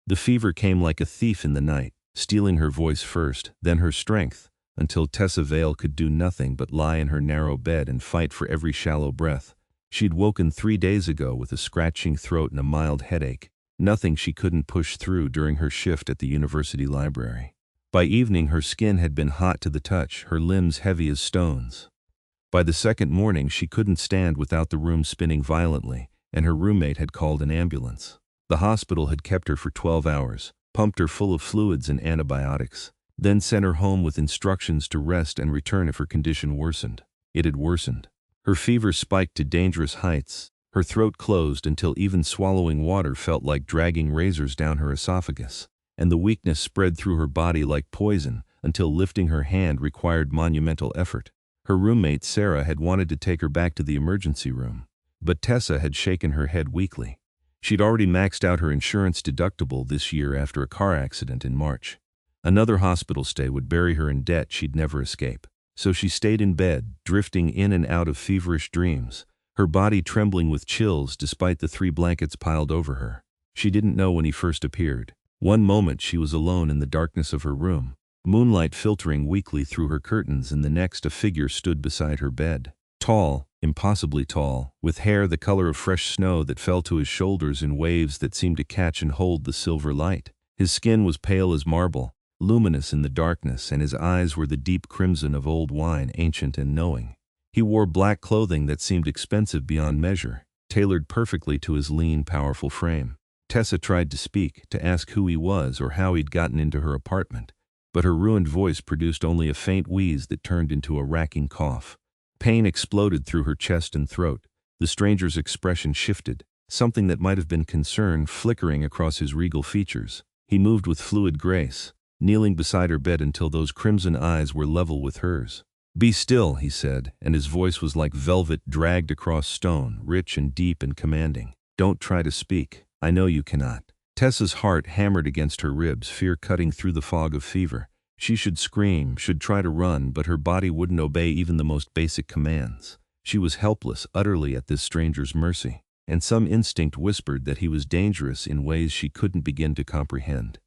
The fever came like a thief in the night, stealing her voice first, then her strength, until Tessa Vale could do nothing but lie in her narrow bed and fight for every shallow breath. She'd woken 3 days ago with a scratching throat and a mild headache, nothing she couldn't push through during her shift at the university library. By evening her skin had been hot to the touch, her limbs heavy as stones. By the second morning she couldn't stand without the room spinning violently, and her roommate had called an ambulance. The hospital had kept her for 12 hours, pumped her full of fluids and antibiotics, then sent her home with instructions to rest and return if her condition worsened. It had worsened. Her fever spiked to dangerous heights, her throat closed until even swallowing water felt like dragging razors down her esophagus, and the weakness spread through her body like poison until lifting her hand required monumental effort. Her roommate Sarah had wanted to take her back to the emergency room, but Tessa had shaken her head weakly. She'd already maxed out her insurance deductible this year after a car accident in March. Another hospital stay would bury her in debt she'd never escape. So she stayed in bed, drifting in and out of feverish dreams, her body trembling with chills despite the 3 blankets piled over her. She didn't know when he first appeared. One moment she was alone in the darkness of her room, moonlight filtering weakly through her curtains, and the next a figure stood beside her bed. Tall, impossibly tall, with hair the color of fresh snow that fell to his shoulders in waves that seemed to catch and hold the silver light. His skin was pale as marble, luminous in the darkness, and his eyes were the deep crimson of old wine, ancient and knowing. He wore black clothing that seemed expensive beyond measure, tailored perfectly to his lean, powerful frame. Tessa tried to speak, to ask who he was or how he'd gotten into her apartment, but her ruined voice produced only a faint wheeze that turned into a racking cough. Pain exploded through her chest and throat. The stranger's expression shifted, something that might have been concern flickering across his regal features. He moved with fluid grace, kneeling beside her bed until those crimson eyes were level with hers. "Be still," he said, and his voice was like velvet dragged across stone, rich and deep and commanding. "Don't try to speak. I know you cannot." Tessa's heart hammered against her ribs, fear cutting through the fog of fever. She should scream, should try to run, but her body wouldn't obey even the most basic commands. She was helpless, utterly at this stranger's mercy, and some instinct whispered that he was dangerous in ways she couldn't begin to comprehend.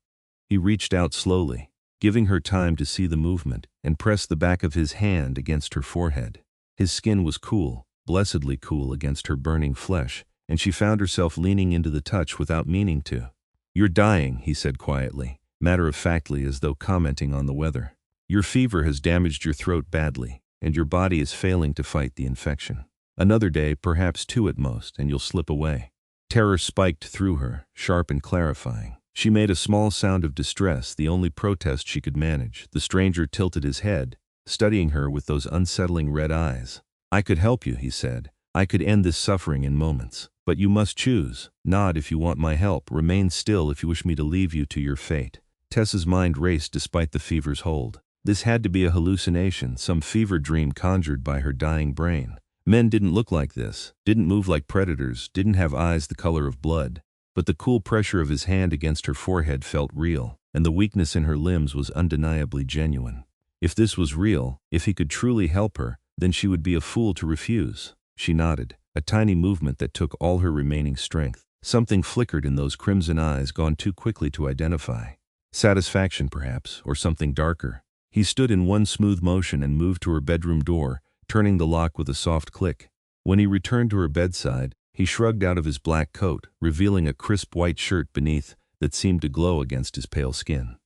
He reached out slowly, giving her time to see the movement, and pressed the back of his hand against her forehead. His skin was cool, blessedly cool against her burning flesh, and she found herself leaning into the touch without meaning to. "You're dying," he said quietly, matter-of-factly as though commenting on the weather. "Your fever has damaged your throat badly, and your body is failing to fight the infection. Another day, perhaps 2 at most, and you'll slip away." Terror spiked through her, sharp and clarifying. She made a small sound of distress, the only protest she could manage. The stranger tilted his head, studying her with those unsettling red eyes. "I could help you," he said. "I could end this suffering in moments. But you must choose. Nod if you want my help. Remain still if you wish me to leave you to your fate." Tessa's mind raced despite the fever's hold. This had to be a hallucination, some fever dream conjured by her dying brain. Men didn't look like this, didn't move like predators, didn't have eyes the color of blood. But the cool pressure of his hand against her forehead felt real, and the weakness in her limbs was undeniably genuine. If this was real, if he could truly help her, then she would be a fool to refuse. She nodded, a tiny movement that took all her remaining strength. Something flickered in those crimson eyes, gone too quickly to identify. Satisfaction, perhaps, or something darker. He stood in one smooth motion and moved to her bedroom door, turning the lock with a soft click. When he returned to her bedside, he shrugged out of his black coat, revealing a crisp white shirt beneath that seemed to glow against his pale skin.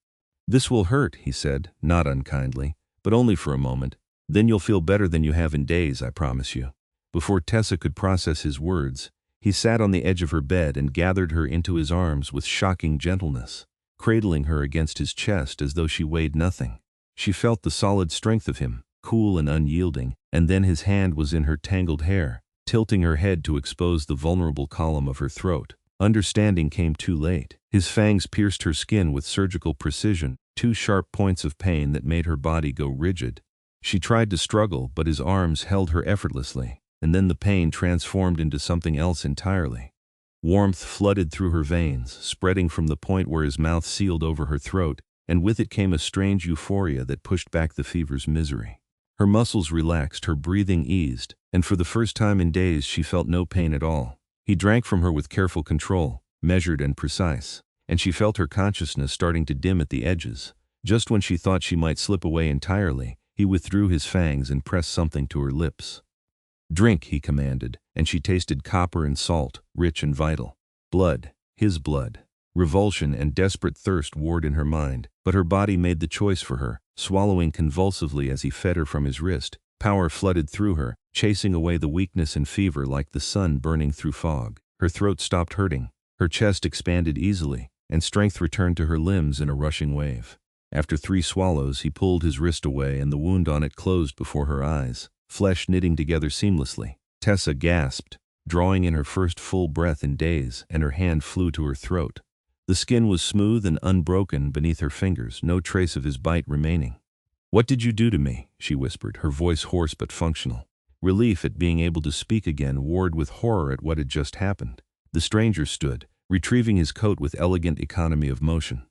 "This will hurt," he said, not unkindly, "but only for a moment. Then you'll feel better than you have in days, I promise you." Before Tessa could process his words, he sat on the edge of her bed and gathered her into his arms with shocking gentleness, cradling her against his chest as though she weighed nothing. She felt the solid strength of him, cool and unyielding, and then his hand was in her tangled hair, tilting her head to expose the vulnerable column of her throat. Understanding came too late. His fangs pierced her skin with surgical precision, 2 sharp points of pain that made her body go rigid. She tried to struggle, but his arms held her effortlessly, and then the pain transformed into something else entirely. Warmth flooded through her veins, spreading from the point where his mouth sealed over her throat, and with it came a strange euphoria that pushed back the fever's misery. Her muscles relaxed, her breathing eased, and for the first time in days she felt no pain at all. He drank from her with careful control, measured and precise. and she felt her consciousness starting to dim at the edges. Just when she thought she might slip away entirely, he withdrew his fangs and pressed something to her lips. "Drink," he commanded, and she tasted copper and salt, rich and vital. Blood, his blood. Revulsion and desperate thirst warred in her mind, but her body made the choice for her, swallowing convulsively as he fed her from his wrist. Power flooded through her, chasing away the weakness and fever like the sun burning through fog. Her throat stopped hurting, her chest expanded easily, and strength returned to her limbs in a rushing wave. After 3 swallows, he pulled his wrist away and the wound on it closed before her eyes, flesh knitting together seamlessly. Tessa gasped, drawing in her first full breath in days, and her hand flew to her throat. The skin was smooth and unbroken beneath her fingers, no trace of his bite remaining. "What did you do to me?" she whispered, her voice hoarse but functional. Relief at being able to speak again warred with horror at what had just happened. The stranger stood, retrieving his coat with elegant economy of motion.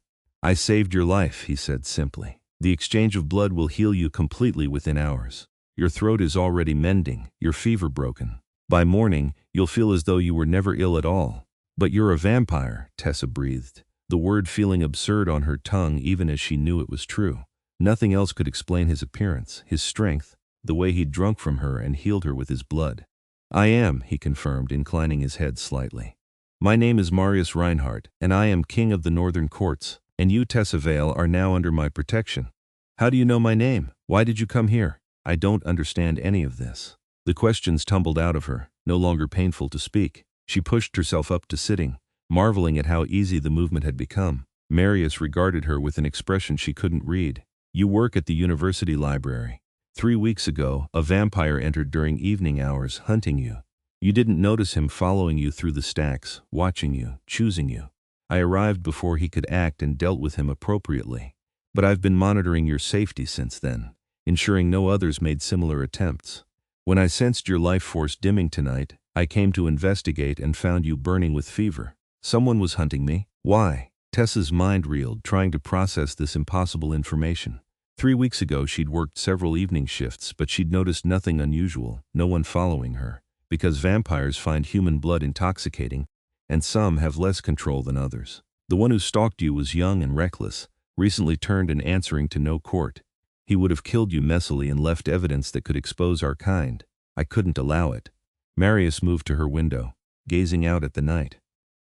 "I saved your life," he said simply. "The exchange of blood will heal you completely within hours. Your throat is already mending, your fever broken. By morning, you'll feel as though you were never ill at all." "But you're a vampire," Tessa breathed, the word feeling absurd on her tongue even as she knew it was true. Nothing else could explain his appearance, his strength, the way he'd drunk from her and healed her with his blood. "I am," he confirmed, inclining his head slightly. "My name is Marius Reinhardt, and I am king of the northern courts, and you, Tessa Vale, are now under my protection." "How do you know my name? Why did you come here?" "I don't understand any of this." The questions tumbled out of her, no longer painful to speak. She pushed herself up to sitting, marveling at how easy the movement had become. Marius regarded her with an expression she couldn't read. "You work at the university library. 3 weeks ago, a vampire entered during evening hours, hunting you. You didn't notice him following you through the stacks, watching you, choosing you. I arrived before he could act and dealt with him appropriately. But I've been monitoring your safety since then, ensuring no others made similar attempts. When I sensed your life force dimming tonight, I came to investigate and found you burning with fever. Someone was hunting me. Why?" Tessa's mind reeled, trying to process this impossible information. 3 weeks ago she'd worked several evening shifts, but she'd noticed nothing unusual, no one following her, because vampires find human blood intoxicating, and some have less control than others. The one who stalked you was young and reckless, recently turned and answering to no court. He would have killed you messily and left evidence that could expose our kind. I couldn't allow it. Marius moved to her window, gazing out at the night.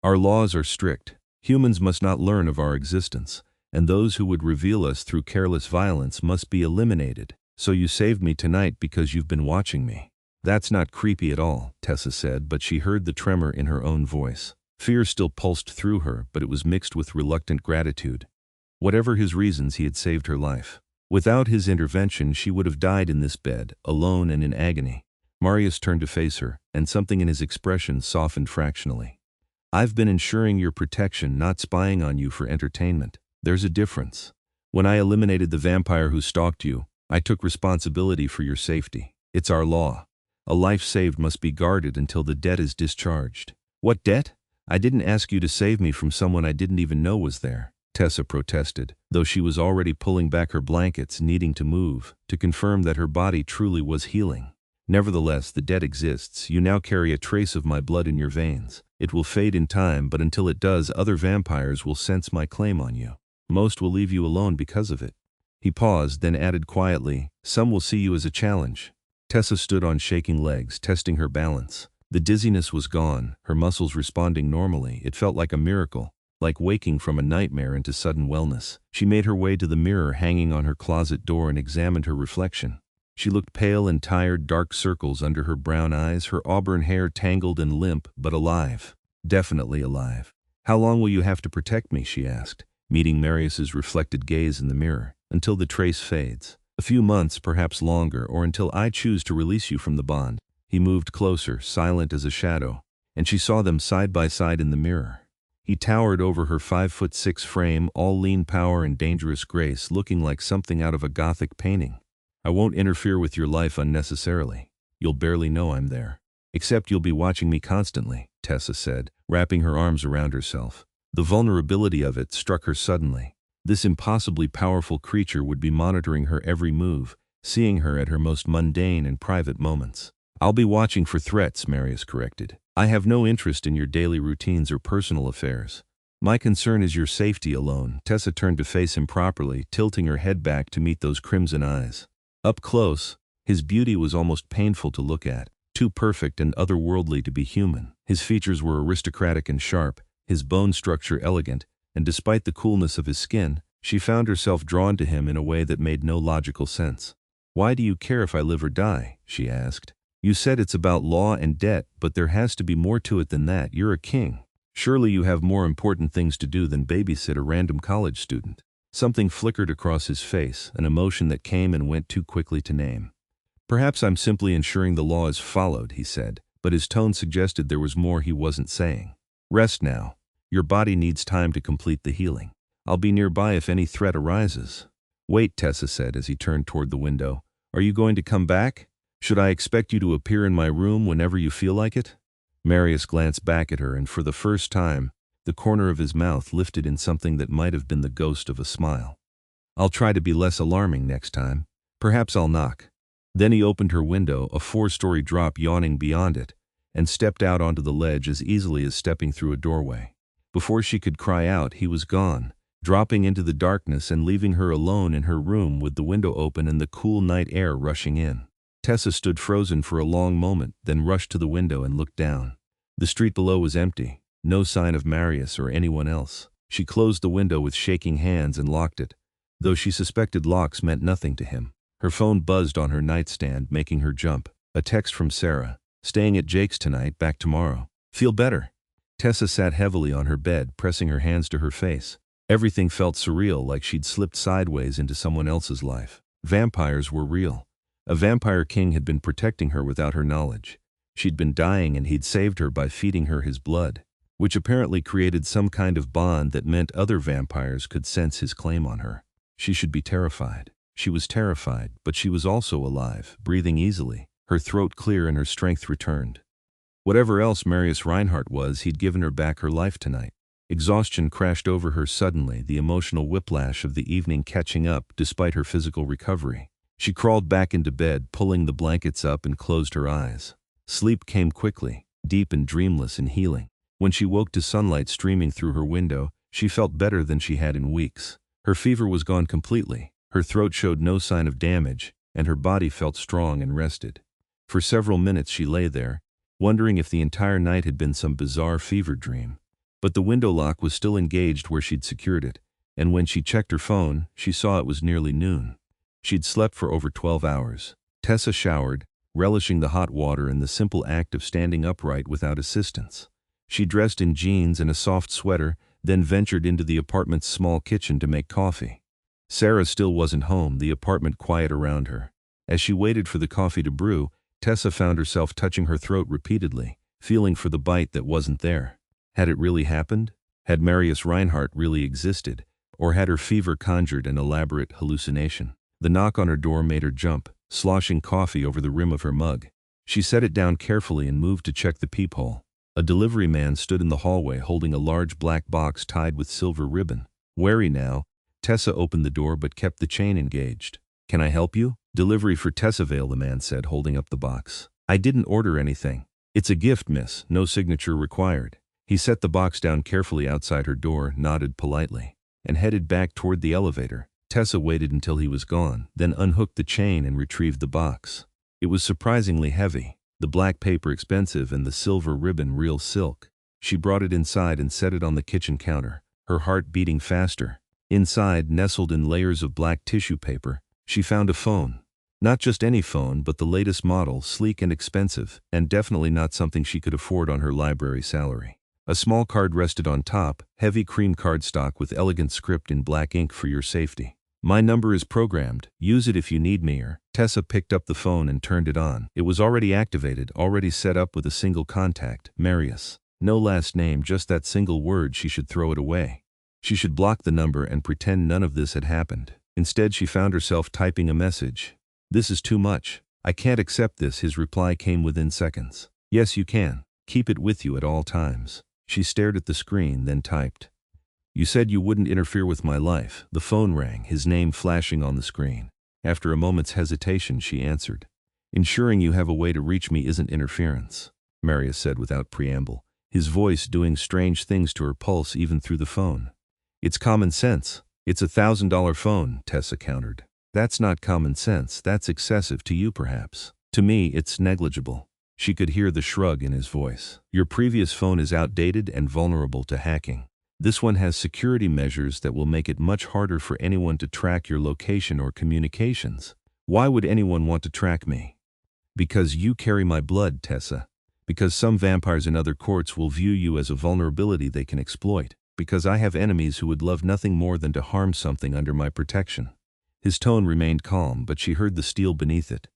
"Our laws are strict. Humans must not learn of our existence, and those who would reveal us through careless violence must be eliminated. So you saved me tonight because you've been watching me." "That's not creepy at all," Tessa said, but she heard the tremor in her own voice. Fear still pulsed through her, but it was mixed with reluctant gratitude. Whatever his reasons, he had saved her life. Without his intervention, she would have died in this bed, alone and in agony. Marius turned to face her, and something in his expression softened fractionally. "I've been ensuring your protection, not spying on you for entertainment. There's a difference. When I eliminated the vampire who stalked you, I took responsibility for your safety. It's our law. A life saved must be guarded until the debt is discharged." "What debt? I didn't ask you to save me from someone I didn't even know was there," Tessa protested, though she was already pulling back her blankets, needing to move, to confirm that her body truly was healing. "Nevertheless, the debt exists. You now carry a trace of my blood in your veins. It will fade in time, but until it does, other vampires will sense my claim on you. Most will leave you alone because of it." He paused, then added quietly, "Some will see you as a challenge." Tessa stood on shaking legs, testing her balance. The dizziness was gone, her muscles responding normally. It felt like a miracle, like waking from a nightmare into sudden wellness. She made her way to the mirror hanging on her closet door and examined her reflection. She looked pale and tired, dark circles under her brown eyes, her auburn hair tangled and limp, but alive. Definitely alive. "How long will you have to protect me?" she asked, meeting Marius's reflected gaze in the mirror. "Until the trace fades. A few months, perhaps longer, or until I choose to release you from the bond." He moved closer, silent as a shadow, and she saw them side by side in the mirror. He towered over her 5'6" frame, all lean power and dangerous grace, looking like something out of a Gothic painting. "I won't interfere with your life unnecessarily. You'll barely know I'm there. Except you'll be watching me constantly," Tessa said, wrapping her arms around herself. The vulnerability of it struck her suddenly. This impossibly powerful creature would be monitoring her every move, seeing her at her most mundane and private moments. "I'll be watching for threats," Marius corrected. "I have no interest in your daily routines or personal affairs. My concern is your safety alone. Tessa turned to face him properly, tilting her head back to meet those crimson eyes. Up close, his beauty was almost painful to look at, too perfect and otherworldly to be human. His features were aristocratic and sharp, his bone structure elegant, and despite the coolness of his skin, she found herself drawn to him in a way that made no logical sense. "Why do you care if I live or die?" she asked. "You said it's about law and debt, but there has to be more to it than that. You're a king. Surely you have more important things to do than babysit a random college student." Something flickered across his face, an emotion that came and went too quickly to name. "Perhaps I'm simply ensuring the law is followed," he said, but his tone suggested there was more he wasn't saying. "Rest now. Your body needs time to complete the healing. I'll be nearby if any threat arises." "Wait," Tessa said as he turned toward the window. "Are you going to come back? Should I expect you to appear in my room whenever you feel like it?" Marius glanced back at her, and for the first time, the corner of his mouth lifted in something that might have been the ghost of a smile. "I'll try to be less alarming next time. Perhaps I'll knock." Then he opened her window, a 4-story drop yawning beyond it, and stepped out onto the ledge as easily as stepping through a doorway. Before she could cry out, he was gone, dropping into the darkness and leaving her alone in her room with the window open and the cool night air rushing in. Tessa stood frozen for a long moment, then rushed to the window and looked down. The street below was empty, no sign of Marius or anyone else. She closed the window with shaking hands and locked it, though she suspected locks meant nothing to him. Her phone buzzed on her nightstand, making her jump. A text from Sarah. "Staying at Jake's tonight, back tomorrow. Feel better?" Tessa sat heavily on her bed, pressing her hands to her face. Everything felt surreal, like she'd slipped sideways into someone else's life. Vampires were real. A vampire king had been protecting her without her knowledge. She'd been dying and he'd saved her by feeding her his blood, which apparently created some kind of bond that meant other vampires could sense his claim on her. She should be terrified. She was terrified, but she was also alive, breathing easily, her throat clear and her strength returned. Whatever else Marius Reinhardt was, he'd given her back her life tonight. Exhaustion crashed over her suddenly, the emotional whiplash of the evening catching up despite her physical recovery. She crawled back into bed, pulling the blankets up, and closed her eyes. Sleep came quickly, deep and dreamless and healing. When she woke to sunlight streaming through her window, she felt better than she had in weeks. Her fever was gone completely, her throat showed no sign of damage, and her body felt strong and rested. For several minutes she lay there, wondering if the entire night had been some bizarre fever dream. But the window lock was still engaged where she'd secured it, and when she checked her phone, she saw it was nearly noon. She'd slept for over 12 hours. Tessa showered, relishing the hot water and the simple act of standing upright without assistance. She dressed in jeans and a soft sweater, then ventured into the apartment's small kitchen to make coffee. Sarah still wasn't home, the apartment quiet around her. As she waited for the coffee to brew, Tessa found herself touching her throat repeatedly, feeling for the bite that wasn't there. Had it really happened? Had Marius Reinhardt really existed? Or had her fever conjured an elaborate hallucination? The knock on her door made her jump, sloshing coffee over the rim of her mug. She set it down carefully and moved to check the peephole. A delivery man stood in the hallway holding a large black box tied with silver ribbon. Wary now, Tessa opened the door but kept the chain engaged. "Can I help you?" "Delivery for Tessa Vale," the man said, holding up the box. "I didn't order anything." "It's a gift, miss. No signature required." He set the box down carefully outside her door, nodded politely, and headed back toward the elevator. Tessa waited until he was gone, then unhooked the chain and retrieved the box. It was surprisingly heavy, the black paper expensive and the silver ribbon real silk. She brought it inside and set it on the kitchen counter, her heart beating faster. Inside, nestled in layers of black tissue paper, she found a phone. Not just any phone, but the latest model, sleek and expensive, and definitely not something she could afford on her library salary. A small card rested on top, heavy cream cardstock with elegant script in black ink for your safety. "My number is programmed. Use it if you need me." Tessa picked up the phone and turned it on. It was already activated, already set up with a single contact, Marius. No last name, just that single word. She should throw it away. She should block the number and pretend none of this had happened. Instead, she found herself typing a message. "This is too much. I can't accept this." His reply came within seconds. "Yes, you can. Keep it with you at all times." She stared at the screen, then typed. "You said you wouldn't interfere with my life." The phone rang, his name flashing on the screen. After a moment's hesitation, she answered. "Ensuring you have a way to reach me isn't interference," Marius said without preamble. his voice doing strange things to her pulse even through the phone. It's common sense. It's $1,000 phone, Tessa countered. That's not common sense, that's excessive to you perhaps. To me, it's negligible. She could hear the shrug in his voice. Your previous phone is outdated and vulnerable to hacking. This one has security measures that will make it much harder for anyone to track your location or communications. Why would anyone want to track me? Because you carry my blood, Tessa. Because some vampires in other courts will view you as a vulnerability they can exploit. Because I have enemies who would love nothing more than to harm something under my protection. His tone remained calm, but she heard the steel beneath it.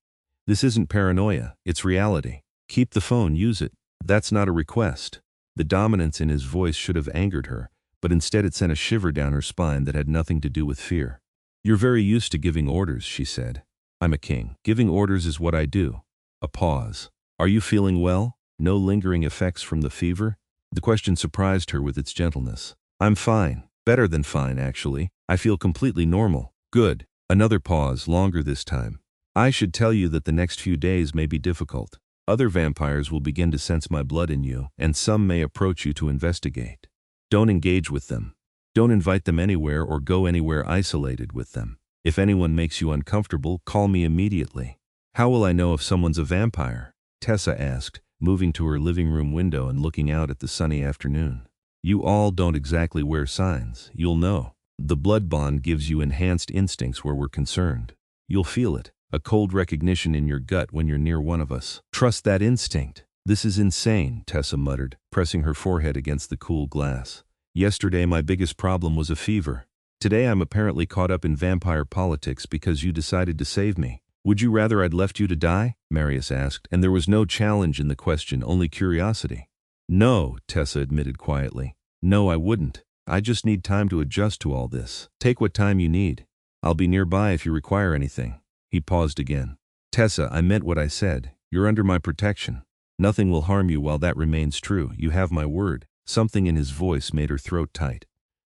This isn't paranoia, it's reality. Keep the phone, use it. That's not a request. The dominance in his voice should have angered her, but instead it sent a shiver down her spine that had nothing to do with fear. You're very used to giving orders, she said. I'm a king. Giving orders is what I do. A pause. Are you feeling well? No lingering effects from the fever? The question surprised her with its gentleness. I'm fine. Better than fine, actually. I feel completely normal. Good. Another pause, longer this time. I should tell you that the next few days may be difficult. Other vampires will begin to sense my blood in you, and some may approach you to investigate. Don't engage with them. Don't invite them anywhere or go anywhere isolated with them. If anyone makes you uncomfortable, call me immediately. How will I know if someone's a vampire? Tessa asked, moving to her living room window and looking out at the sunny afternoon. You all don't exactly wear signs. You'll know. The blood bond gives you enhanced instincts where we're concerned. You'll feel it. A cold recognition in your gut when you're near one of us. Trust that instinct. This is insane, Tessa muttered, pressing her forehead against the cool glass. Yesterday my biggest problem was a fever. Today I'm apparently caught up in vampire politics because you decided to save me. Would you rather I'd left you to die? Marius asked, and there was no challenge in the question, only curiosity. No, Tessa admitted quietly. No, I wouldn't. I just need time to adjust to all this. Take what time you need. I'll be nearby if you require anything. He paused again. Tessa, I meant what I said. You're under my protection. Nothing will harm you while that remains true. You have my word. Something in his voice made her throat tight.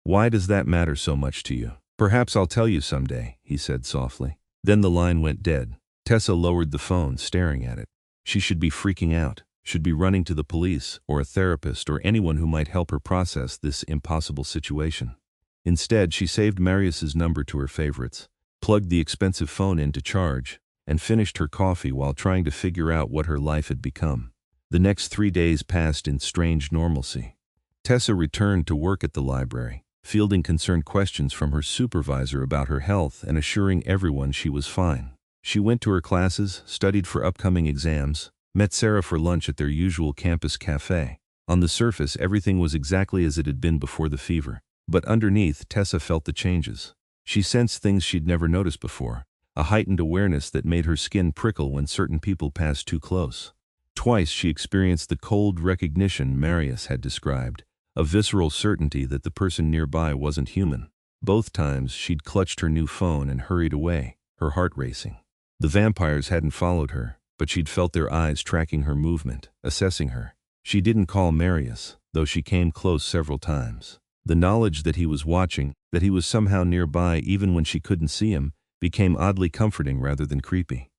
Why does that matter so much to you? Perhaps I'll tell you someday, he said softly. Then the line went dead. Tessa lowered the phone, staring at it. She should be freaking out, should be running to the police, or a therapist, or anyone who might help her process this impossible situation. Instead, she saved Marius's number to her favorites, plugged the expensive phone in to charge, and finished her coffee while trying to figure out what her life had become. The next 3 days passed in strange normalcy. Tessa returned to work at the library, fielding concerned questions from her supervisor about her health and assuring everyone she was fine. She went to her classes, studied for upcoming exams, met Sarah for lunch at their usual campus cafe. On the surface, everything was exactly as it had been before the fever. But underneath, Tessa felt the changes. She sensed things she'd never noticed before, a heightened awareness that made her skin prickle when certain people passed too close. Twice she experienced the cold recognition Marius had described, a visceral certainty that the person nearby wasn't human. Both times she'd clutched her new phone and hurried away, her heart racing. The vampires hadn't followed her, but she'd felt their eyes tracking her movement, assessing her. She didn't call Marius, though she came close several times. The knowledge that he was watching, that he was somehow nearby even when she couldn't see him, became oddly comforting rather than creepy.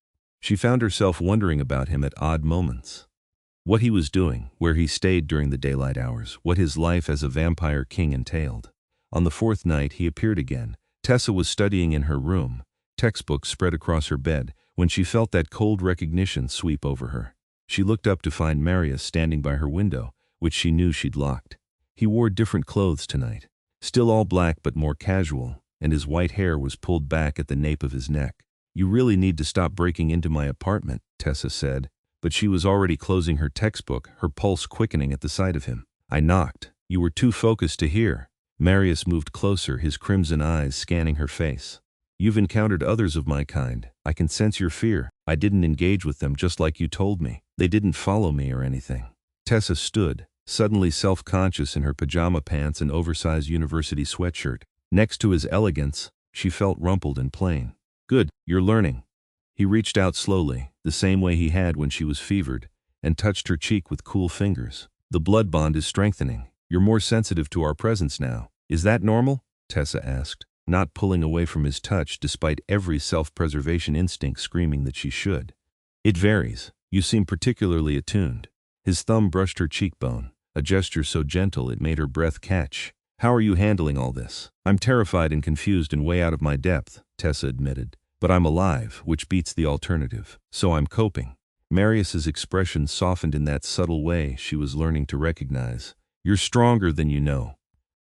She found herself wondering about him at odd moments. What he was doing, where he stayed during the daylight hours, what his life as a vampire king entailed. On the fourth night, he appeared again. Tessa was studying in her room, textbooks spread across her bed, when she felt that cold recognition sweep over her. She looked up to find Marius standing by her window, which she knew she'd locked. He wore different clothes tonight, still all black but more casual, and his white hair was pulled back at the nape of his neck. You really need to stop breaking into my apartment, Tessa said, but she was already closing her textbook, her pulse quickening at the sight of him. I knocked. You were too focused to hear. Marius moved closer, his crimson eyes scanning her face. You've encountered others of my kind. I can sense your fear. I didn't engage with them just like you told me. They didn't follow me or anything. Tessa stood, suddenly self-conscious in her pajama pants and oversized university sweatshirt. Next to his elegance, she felt rumpled and plain. Good, you're learning. He reached out slowly, the same way he had when she was fevered, and touched her cheek with cool fingers. The blood bond is strengthening. You're more sensitive to our presence now. Is that normal? Tessa asked, not pulling away from his touch despite every self-preservation instinct screaming that she should. It varies. You seem particularly attuned. His thumb brushed her cheekbone, a gesture so gentle it made her breath catch. "How are you handling all this?" "I'm terrified and confused and way out of my depth," Tessa admitted. "But I'm alive, which beats the alternative. So I'm coping." Marius's expression softened in that subtle way she was learning to recognize. "You're stronger than you know.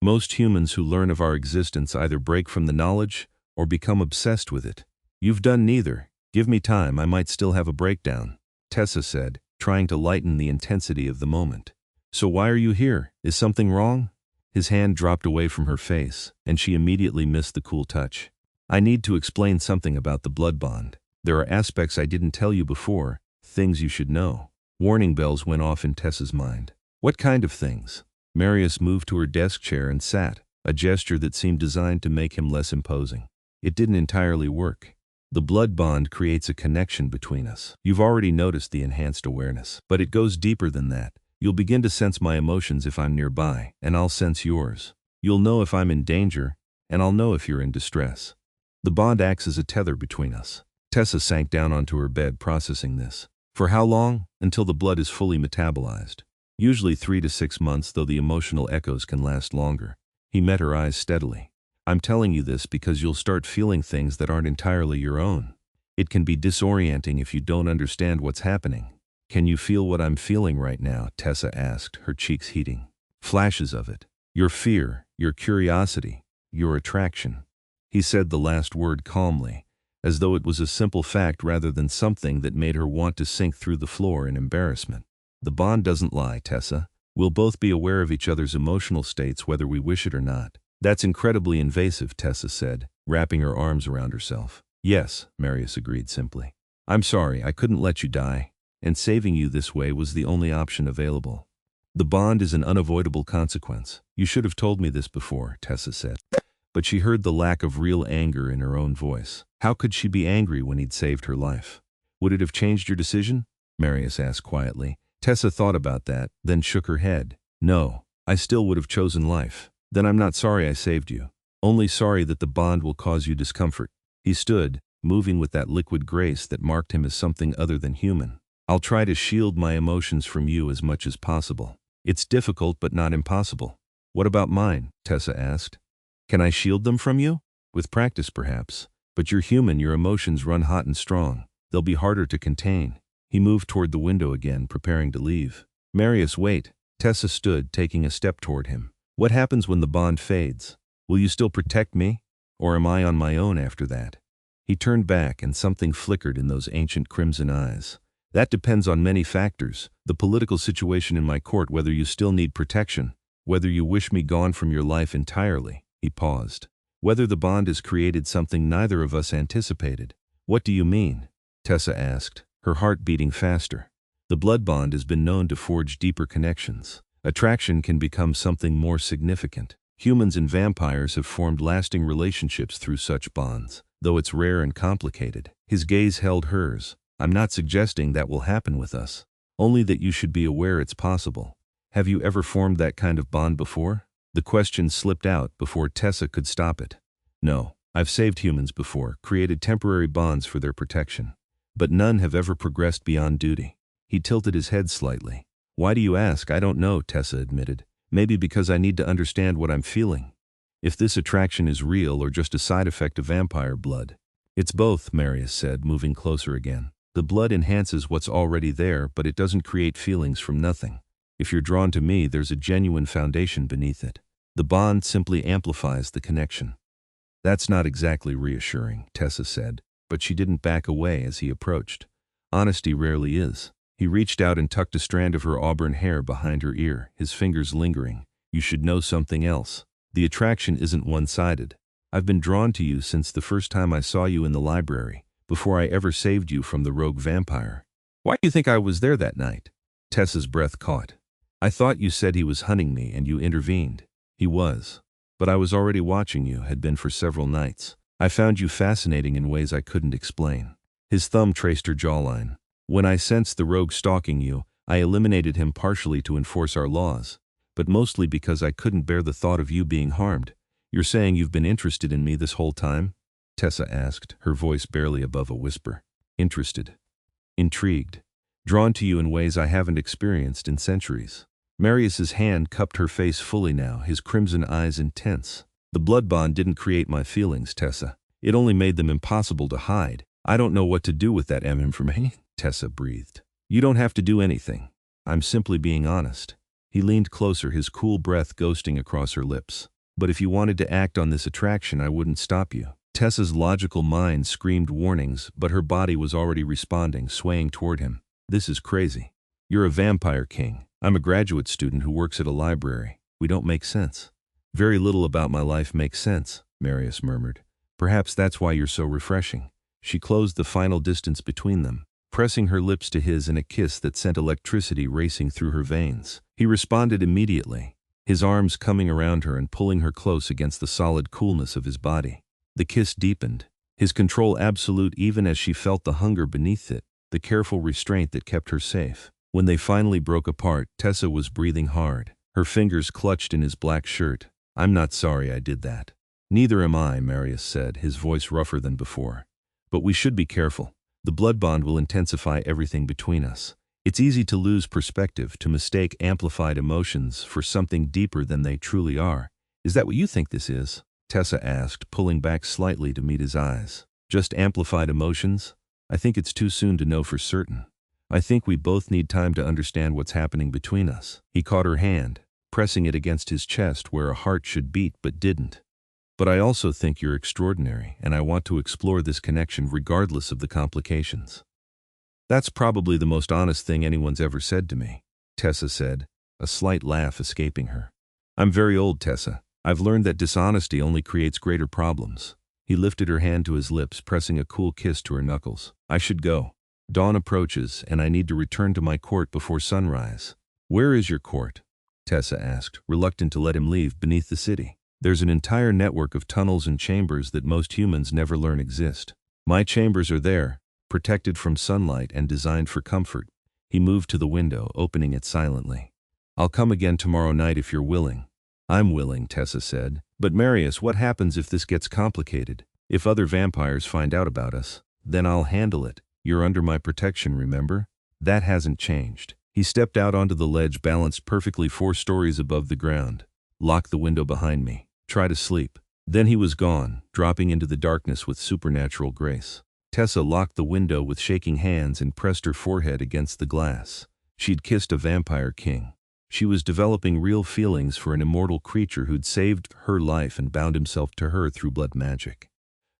Most humans who learn of our existence either break from the knowledge or become obsessed with it. You've done neither. Give me time, I might still have a breakdown," Tessa said, trying to lighten the intensity of the moment. "So why are you here? Is something wrong?" His hand dropped away from her face, and she immediately missed the cool touch. "I need to explain something about the blood bond. There are aspects I didn't tell you before, things you should know." Warning bells went off in Tessa's mind. "What kind of things?" Marius moved to her desk chair and sat, a gesture that seemed designed to make him less imposing. It didn't entirely work. "The blood bond creates a connection between us. You've already noticed the enhanced awareness. But it goes deeper than that. You'll begin to sense my emotions if I'm nearby, and I'll sense yours. You'll know if I'm in danger, and I'll know if you're in distress. The bond acts as a tether between us." Tessa sank down onto her bed, processing this. "For how long?" "Until the blood is fully metabolized. Usually 3 to 6 months, though the emotional echoes can last longer." He met her eyes steadily. "I'm telling you this because you'll start feeling things that aren't entirely your own. It can be disorienting if you don't understand what's happening." "Can you feel what I'm feeling right now?" Tessa asked, her cheeks heating. "Flashes of it. Your fear, your curiosity, your attraction." He said the last word calmly, as though it was a simple fact rather than something that made her want to sink through the floor in embarrassment. "The bond doesn't lie, Tessa. We'll both be aware of each other's emotional states whether we wish it or not." "That's incredibly invasive," Tessa said, wrapping her arms around herself. "Yes," Marius agreed simply. "I'm sorry, I couldn't let you die, and saving you this way was the only option available. The bond is an unavoidable consequence. You should have told me this before," Tessa said. But she heard the lack of real anger in her own voice. How could she be angry when he'd saved her life? "Would it have changed your decision?" Marius asked quietly. Tessa thought about that, then shook her head. "No, I still would have chosen life." "Then I'm not sorry I saved you. Only sorry that the bond will cause you discomfort." He stood, moving with that liquid grace that marked him as something other than human. "I'll try to shield my emotions from you as much as possible. It's difficult but not impossible." "What about mine?" Tessa asked. "Can I shield them from you?" "With practice, perhaps. But you're human, your emotions run hot and strong. They'll be harder to contain." He moved toward the window again, preparing to leave. "Marius, wait." Tessa stood, taking a step toward him. "What happens when the bond fades? Will you still protect me? Or am I on my own after that?" He turned back, and something flickered in those ancient crimson eyes. "That depends on many factors. The political situation in my court, whether you still need protection, whether you wish me gone from your life entirely." He paused. "Whether the bond has created something neither of us anticipated." "What do you mean?" Tessa asked, her heart beating faster. "The blood bond has been known to forge deeper connections. Attraction can become something more significant. Humans and vampires have formed lasting relationships through such bonds, though it's rare and complicated." His gaze held hers. "I'm not suggesting that will happen with us. Only that you should be aware it's possible. Have you ever formed that kind of bond before?" The question slipped out before Tessa could stop it. "No, I've saved humans before, created temporary bonds for their protection. But none have ever progressed beyond duty." He tilted his head slightly. "Why do you ask?" "I don't know," Tessa admitted. "Maybe because I need to understand what I'm feeling. If this attraction is real or just a side effect of vampire blood." "It's both," Marius said, moving closer again. "The blood enhances what's already there, but it doesn't create feelings from nothing. If you're drawn to me, there's a genuine foundation beneath it. The bond simply amplifies the connection." "That's not exactly reassuring," Tessa said, but she didn't back away as he approached. Honesty rarely is. He reached out and tucked a strand of her auburn hair behind her ear, his fingers lingering. "You should know something else. The attraction isn't one-sided. I've been drawn to you since the first time I saw you in the library, before I ever saved you from the rogue vampire." "Why do you think I was there that night?" Tessa's breath caught. "I thought you said he was hunting me and you intervened." "He was. But I was already watching you, had been for several nights. I found you fascinating in ways I couldn't explain." His thumb traced her jawline. "When I sensed the rogue stalking you, I eliminated him partially to enforce our laws, but mostly because I couldn't bear the thought of you being harmed." "You're saying you've been interested in me this whole time?" Tessa asked, her voice barely above a whisper. "Interested. Intrigued. Drawn to you in ways I haven't experienced in centuries." Marius's hand cupped her face fully now, his crimson eyes intense. The blood bond didn't create my feelings, Tessa. It only made them impossible to hide. I don't know what to do with that information, Tessa breathed. You don't have to do anything. I'm simply being honest. He leaned closer, his cool breath ghosting across her lips. But if you wanted to act on this attraction, I wouldn't stop you. Tessa's logical mind screamed warnings, but her body was already responding, swaying toward him. This is crazy. You're a vampire king. I'm a graduate student who works at a library. We don't make sense. Very little about my life makes sense, Marius murmured. Perhaps that's why you're so refreshing. She closed the final distance between them, pressing her lips to his in a kiss that sent electricity racing through her veins. He responded immediately, his arms coming around her and pulling her close against the solid coolness of his body. The kiss deepened, his control absolute even as she felt the hunger beneath it, the careful restraint that kept her safe. When they finally broke apart, Tessa was breathing hard, her fingers clutched in his black shirt. I'm not sorry I did that. Neither am I, Marius said, his voice rougher than before. But we should be careful. The blood bond will intensify everything between us. It's easy to lose perspective, to mistake amplified emotions for something deeper than they truly are. Is that what you think this is? Tessa asked, pulling back slightly to meet his eyes. Just amplified emotions? I think it's too soon to know for certain. I think we both need time to understand what's happening between us. He caught her hand, pressing it against his chest where a heart should beat but didn't. But I also think you're extraordinary, and I want to explore this connection regardless of the complications. That's probably the most honest thing anyone's ever said to me, Tessa said, a slight laugh escaping her. I'm very old, Tessa. I've learned that dishonesty only creates greater problems. He lifted her hand to his lips, pressing a cool kiss to her knuckles. I should go. Dawn approaches, and I need to return to my court before sunrise. Where is your court? Tessa asked, reluctant to let him leave beneath the city. There's an entire network of tunnels and chambers that most humans never learn exist. My chambers are there, protected from sunlight and designed for comfort. He moved to the window, opening it silently. I'll come again tomorrow night if you're willing. I'm willing, Tessa said. But Marius, what happens if this gets complicated? If other vampires find out about us? Then I'll handle it. You're under my protection, remember? That hasn't changed. He stepped out onto the ledge, balanced perfectly 4 stories above the ground. Lock the window behind me. Try to sleep. Then he was gone, dropping into the darkness with supernatural grace. Tessa locked the window with shaking hands and pressed her forehead against the glass. She'd kissed a vampire king. She was developing real feelings for an immortal creature who'd saved her life and bound himself to her through blood magic.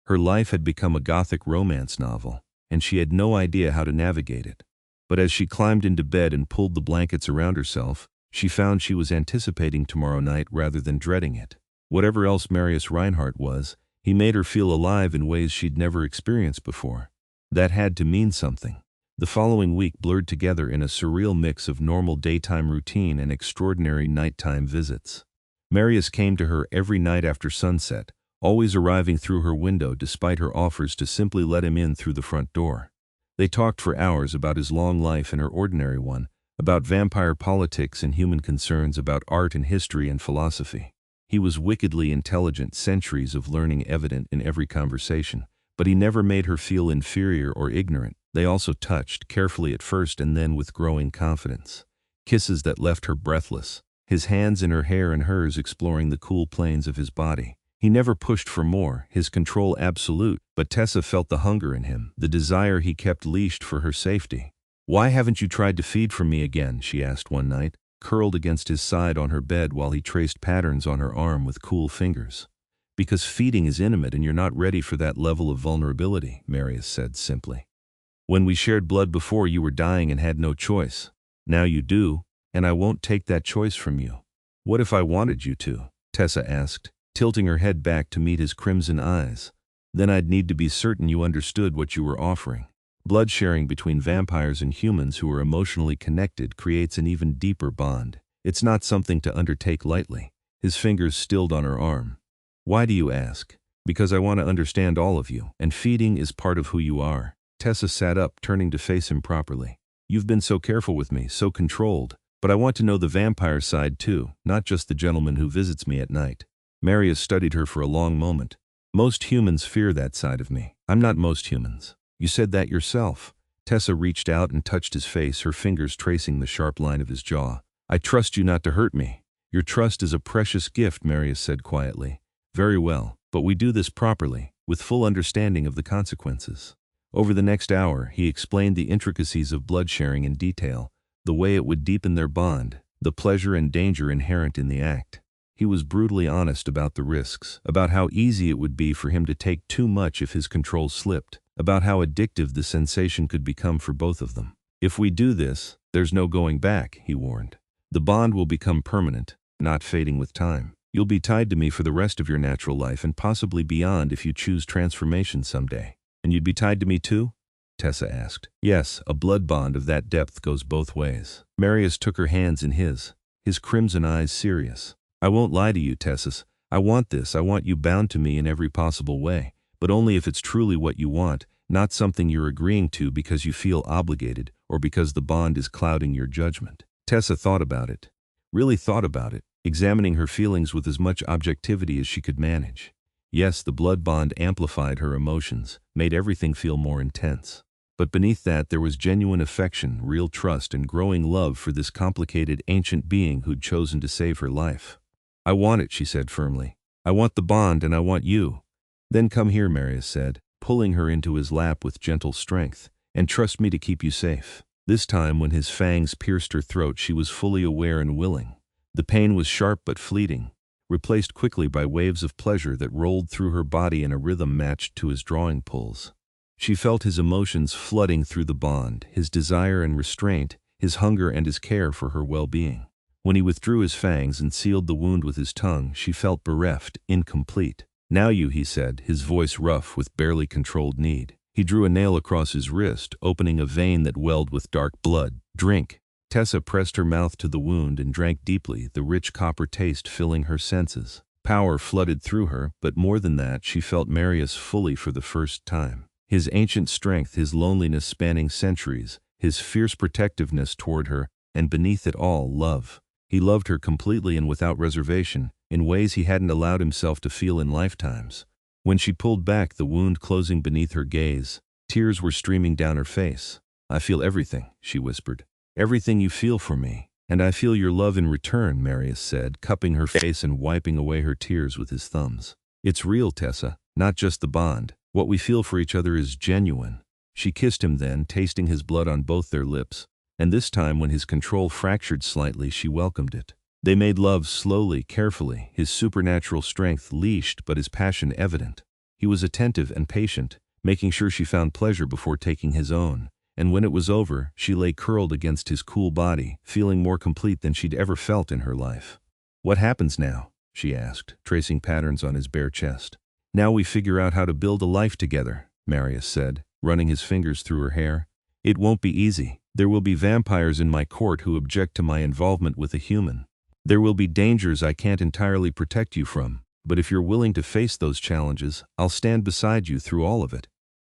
Her life had become a gothic romance novel, and she had no idea how to navigate it. But as she climbed into bed and pulled the blankets around herself, she found she was anticipating tomorrow night rather than dreading it. Whatever else Marius Reinhardt was, he made her feel alive in ways she'd never experienced before. That had to mean something. The following week blurred together in a surreal mix of normal daytime routine and extraordinary nighttime visits. Marius came to her every night after sunset, always arriving through her window despite her offers to simply let him in through the front door. They talked for hours about his long life and her ordinary one, about vampire politics and human concerns, about art and history and philosophy. He was wickedly intelligent, centuries of learning evident in every conversation, but he never made her feel inferior or ignorant. They also touched, carefully at first and then with growing confidence. Kisses that left her breathless, his hands in her hair and hers exploring the cool planes of his body. He never pushed for more, his control absolute, but Tessa felt the hunger in him, the desire he kept leashed for her safety. Why haven't you tried to feed from me again? She asked one night, curled against his side on her bed while he traced patterns on her arm with cool fingers. Because feeding is intimate and you're not ready for that level of vulnerability, Marius said simply. When we shared blood before, you were dying and had no choice. Now you do, and I won't take that choice from you. What if I wanted you to? Tessa asked, tilting her head back to meet his crimson eyes. Then I'd need to be certain you understood what you were offering. Blood sharing between vampires and humans who are emotionally connected creates an even deeper bond. It's not something to undertake lightly. His fingers stilled on her arm. Why do you ask? Because I want to understand all of you, and feeding is part of who you are. Tessa sat up, turning to face him properly. You've been so careful with me, so controlled, but I want to know the vampire side too, not just the gentleman who visits me at night. Marius studied her for a long moment. Most humans fear that side of me. I'm not most humans. You said that yourself. Tessa reached out and touched his face, her fingers tracing the sharp line of his jaw. I trust you not to hurt me. Your trust is a precious gift, Marius said quietly. Very well, but we do this properly, with full understanding of the consequences. Over the next hour, he explained the intricacies of blood sharing in detail, the way it would deepen their bond, the pleasure and danger inherent in the act. He was brutally honest about the risks, about how easy it would be for him to take too much if his control slipped, about how addictive the sensation could become for both of them. If we do this, there's no going back, he warned. The bond will become permanent, not fading with time. You'll be tied to me for the rest of your natural life and possibly beyond if you choose transformation someday. And you'd be tied to me too? Tessa asked. Yes, a blood bond of that depth goes both ways. Marius took her hands in his crimson eyes serious. I won't lie to you, Tessa. I want this. I want you bound to me in every possible way, but only if it's truly what you want, not something you're agreeing to because you feel obligated or because the bond is clouding your judgment. Tessa thought about it. Really thought about it, examining her feelings with as much objectivity as she could manage. Yes, the blood bond amplified her emotions, made everything feel more intense. But beneath that there was genuine affection, real trust, and growing love for this complicated ancient being who'd chosen to save her life. I want it, she said firmly. I want the bond and I want you. Then come here, Marius said, pulling her into his lap with gentle strength, and trust me to keep you safe. This time, when his fangs pierced her throat, she was fully aware and willing. The pain was sharp but fleeting, replaced quickly by waves of pleasure that rolled through her body in a rhythm matched to his drawing pulls. She felt his emotions flooding through the bond, his desire and restraint, his hunger and his care for her well-being. When he withdrew his fangs and sealed the wound with his tongue, she felt bereft, incomplete. Now you, he said, his voice rough with barely controlled need. He drew a nail across his wrist, opening a vein that welled with dark blood. Drink. Tessa pressed her mouth to the wound and drank deeply, the rich copper taste filling her senses. Power flooded through her, but more than that, she felt Marius fully for the first time. His ancient strength, his loneliness spanning centuries, his fierce protectiveness toward her, and beneath it all, love. He loved her completely and without reservation, in ways he hadn't allowed himself to feel in lifetimes. When she pulled back, the wound closing beneath her gaze, tears were streaming down her face. I feel everything, she whispered. Everything you feel for me. And I feel your love in return, Marius said, cupping her face and wiping away her tears with his thumbs. It's real, Tessa, not just the bond. What we feel for each other is genuine. She kissed him then, tasting his blood on both their lips, and this time when his control fractured slightly, she welcomed it. They made love slowly, carefully, his supernatural strength leashed but his passion evident. He was attentive and patient, making sure she found pleasure before taking his own, and when it was over, she lay curled against his cool body, feeling more complete than she'd ever felt in her life. What happens now? She asked, tracing patterns on his bare chest. Now we figure out how to build a life together, Marius said, running his fingers through her hair. It won't be easy. There will be vampires in my court who object to my involvement with a human. There will be dangers I can't entirely protect you from, but if you're willing to face those challenges, I'll stand beside you through all of it.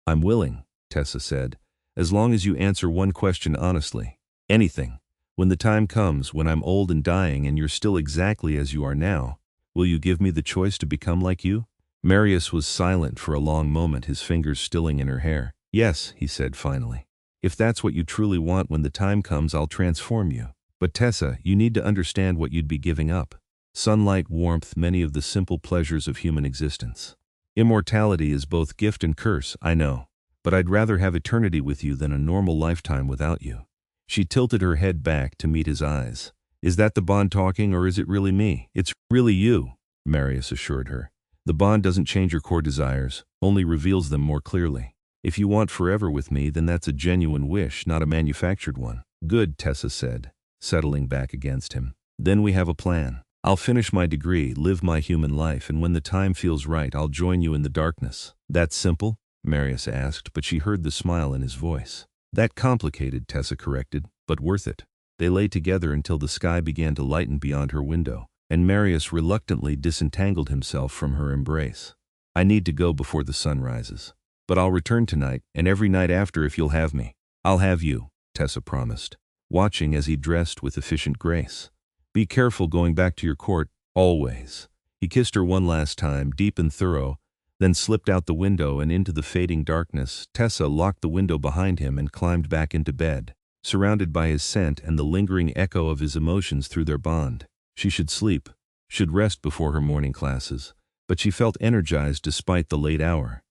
I'm willing, Tessa said, as long as you answer one question honestly. Anything. When the time comes, when I'm old and dying and you're still exactly as you are now, will you give me the choice to become like you? Marius was silent for a long moment, his fingers stilling in her hair. Yes, he said finally. If that's what you truly want, when the time comes, I'll transform you. But Tessa, you need to understand what you'd be giving up. Sunlight, warmth, many of the simple pleasures of human existence. Immortality is both gift and curse, I know. But I'd rather have eternity with you than a normal lifetime without you. She tilted her head back to meet his eyes. Is that the bond talking, or is it really me? It's really you, Marius assured her. The bond doesn't change your core desires, only reveals them more clearly. If you want forever with me, then that's a genuine wish, not a manufactured one. Good, Tessa said, settling back against him. Then we have a plan. I'll finish my degree, live my human life, and when the time feels right, I'll join you in the darkness. That simple? Marius asked, but she heard the smile in his voice. That complicated, Tessa corrected, but worth it. They lay together until the sky began to lighten beyond her window, and Marius reluctantly disentangled himself from her embrace. I need to go before the sun rises. But I'll return tonight, and every night after if you'll have me. I'll have you, Tessa promised, watching as he dressed with efficient grace. Be careful going back to your court, always. He kissed her one last time, deep and thorough, then slipped out the window and into the fading darkness. Tessa locked the window behind him and climbed back into bed. surrounded by his scent and the lingering echo of his emotions through their bond. She should sleep, should rest before her morning classes, but she felt energized despite the late hour.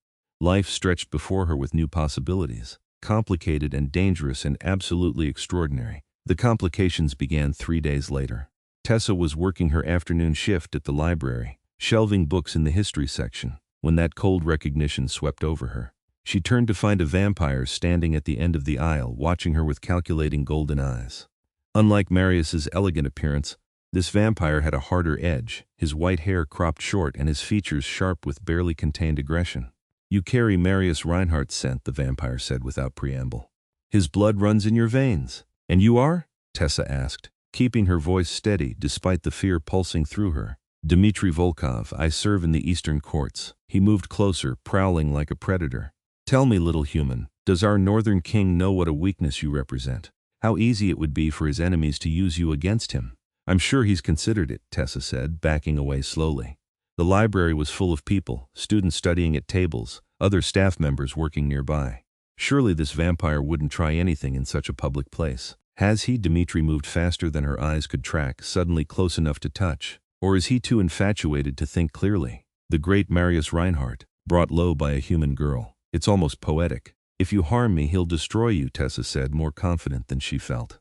Life stretched before her with new possibilities, complicated and dangerous and absolutely extraordinary. The complications began 3 days later. Tessa was working her afternoon shift at the library, shelving books in the history section, when that cold recognition swept over her. She turned to find a vampire standing at the end of the aisle, watching her with calculating golden eyes. Unlike Marius's elegant appearance, this vampire had a harder edge, his white hair cropped short and his features sharp with barely contained aggression. "You carry Marius Reinhardt's scent," the vampire said without preamble. "His blood runs in your veins." "And you are?" Tessa asked, keeping her voice steady despite the fear pulsing through her. "Dmitry Volkov, I serve in the Eastern courts." He moved closer, prowling like a predator. "Tell me, little human, does our northern king know what a weakness you represent? How easy it would be for his enemies to use you against him?" "I'm sure he's considered it," Tessa said, backing away slowly. The library was full of people, students studying at tables, other staff members working nearby. Surely this vampire wouldn't try anything in such a public place. Has he? Dmitry moved faster than her eyes could track, suddenly close enough to touch. Or is he too infatuated to think clearly? The great Marius Reinhardt, brought low by a human girl. It's almost poetic. "If you harm me, he'll destroy you," Tessa said, more confident than she felt.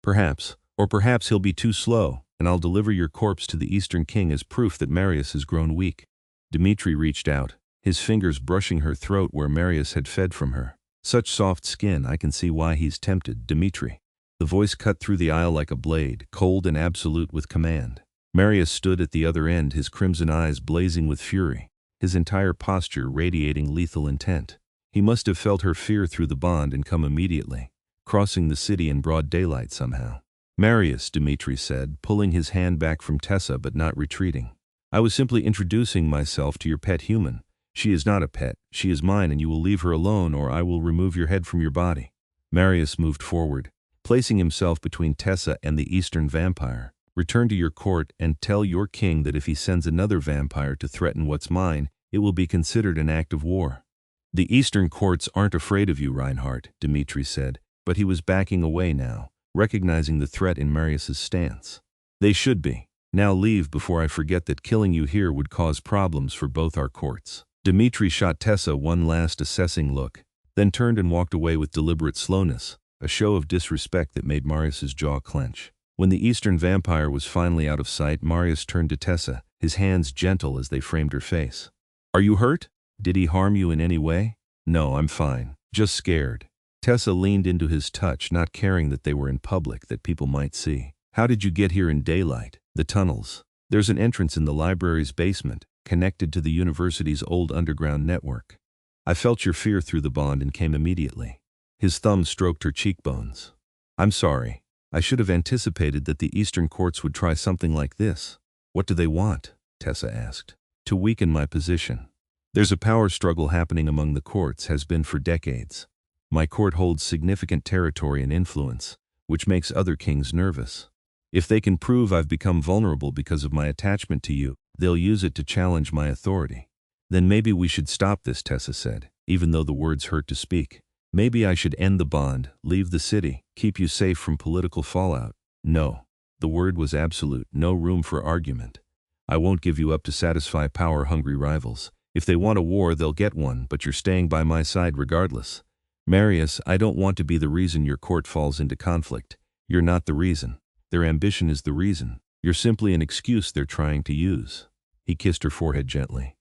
"Perhaps. Or perhaps he'll be too slow, and I'll deliver your corpse to the Eastern king as proof that Marius has grown weak." Dmitry reached out, his fingers brushing her throat where Marius had fed from her. "Such soft skin, I can see why he's tempted, Dmitry." The voice cut through the aisle like a blade, cold and absolute with command. Marius stood at the other end, his crimson eyes blazing with fury, his entire posture radiating lethal intent. He must have felt her fear through the bond and come immediately, crossing the city in broad daylight somehow. "Marius," Dmitry said, pulling his hand back from Tessa but not retreating. "I was simply introducing myself to your pet human. She is not a pet, she is mine, and you will leave her alone or I will remove your head from your body." Marius moved forward, placing himself between Tessa and the Eastern vampire. "Return to your court and tell your king that if he sends another vampire to threaten what's mine, it will be considered an act of war." "The Eastern courts aren't afraid of you, Reinhardt," Dmitry said, but he was backing away now, recognizing the threat in Marius's stance. "They should be. Now leave before I forget that killing you here would cause problems for both our courts." Dmitry shot Tessa one last assessing look, then turned and walked away with deliberate slowness, a show of disrespect that made Marius's jaw clench. When the Eastern vampire was finally out of sight, Marius turned to Tessa, his hands gentle as they framed her face. "Are you hurt? Did he harm you in any way?" "No, I'm fine. Just scared." Tessa leaned into his touch, not caring that they were in public, that people might see. "How did you get here in daylight?" "The tunnels. There's an entrance in the library's basement, connected to the university's old underground network. I felt your fear through the bond and came immediately." His thumb stroked her cheekbones. "I'm sorry. I should have anticipated that the Eastern courts would try something like this." "What do they want?" Tessa asked. "To weaken my position. There's a power struggle happening among the courts, has been for decades. My court holds significant territory and influence, which makes other kings nervous. If they can prove I've become vulnerable because of my attachment to you, they'll use it to challenge my authority." "Then maybe we should stop this," Tessa said, even though the words hurt to speak. "Maybe I should end the bond, leave the city, keep you safe from political fallout." "No." The word was absolute, no room for argument. "I won't give you up to satisfy power-hungry rivals. If they want a war, they'll get one, but you're staying by my side regardless." "Marius, I don't want to be the reason your court falls into conflict. You're not the reason. Their ambition is the reason. You're simply an excuse they're trying to use." He kissed her forehead gently.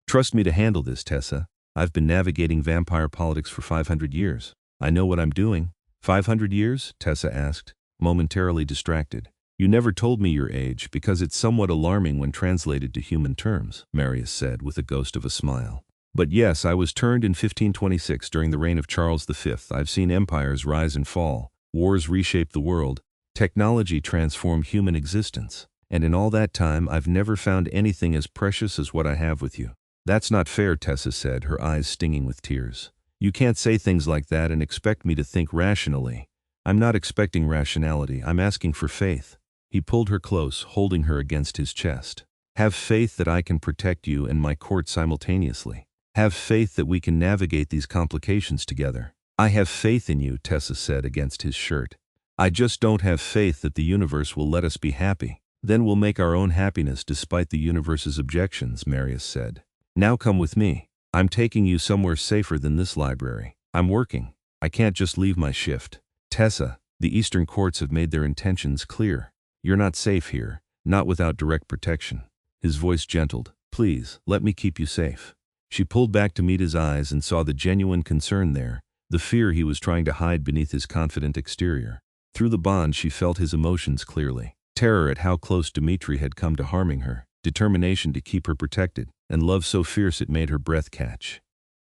"Trust me to handle this, Tessa. I've been navigating vampire politics for 500 years. I know what I'm doing." 500 years? Tessa asked, momentarily distracted. "You never told me your age because it's somewhat alarming when translated to human terms," Marius said with a ghost of a smile. "But yes, I was turned in 1526 during the reign of Charles V. I've seen empires rise and fall, wars reshape the world, technology transform human existence. And in all that time, I've never found anything as precious as what I have with you." "That's not fair," Tessa said, her eyes stinging with tears. "You can't say things like that and expect me to think rationally." "I'm not expecting rationality, I'm asking for faith." He pulled her close, holding her against his chest. "Have faith that I can protect you and my court simultaneously. Have faith that we can navigate these complications together." I have faith in you, Tessa said against his shirt. I just don't have faith that the universe will let us be happy. Then we'll make our own happiness despite the universe's objections, Marius said. Now come with me. I'm taking you somewhere safer than this library. I'm working. I can't just leave my shift. Tessa, the Eastern courts have made their intentions clear. You're not safe here, not without direct protection. His voice gentled. Please, let me keep you safe. She pulled back to meet his eyes and saw the genuine concern there, the fear he was trying to hide beneath his confident exterior. Through the bond she felt his emotions clearly. Terror at how close Dmitri had come to harming her, determination to keep her protected, and love so fierce it made her breath catch.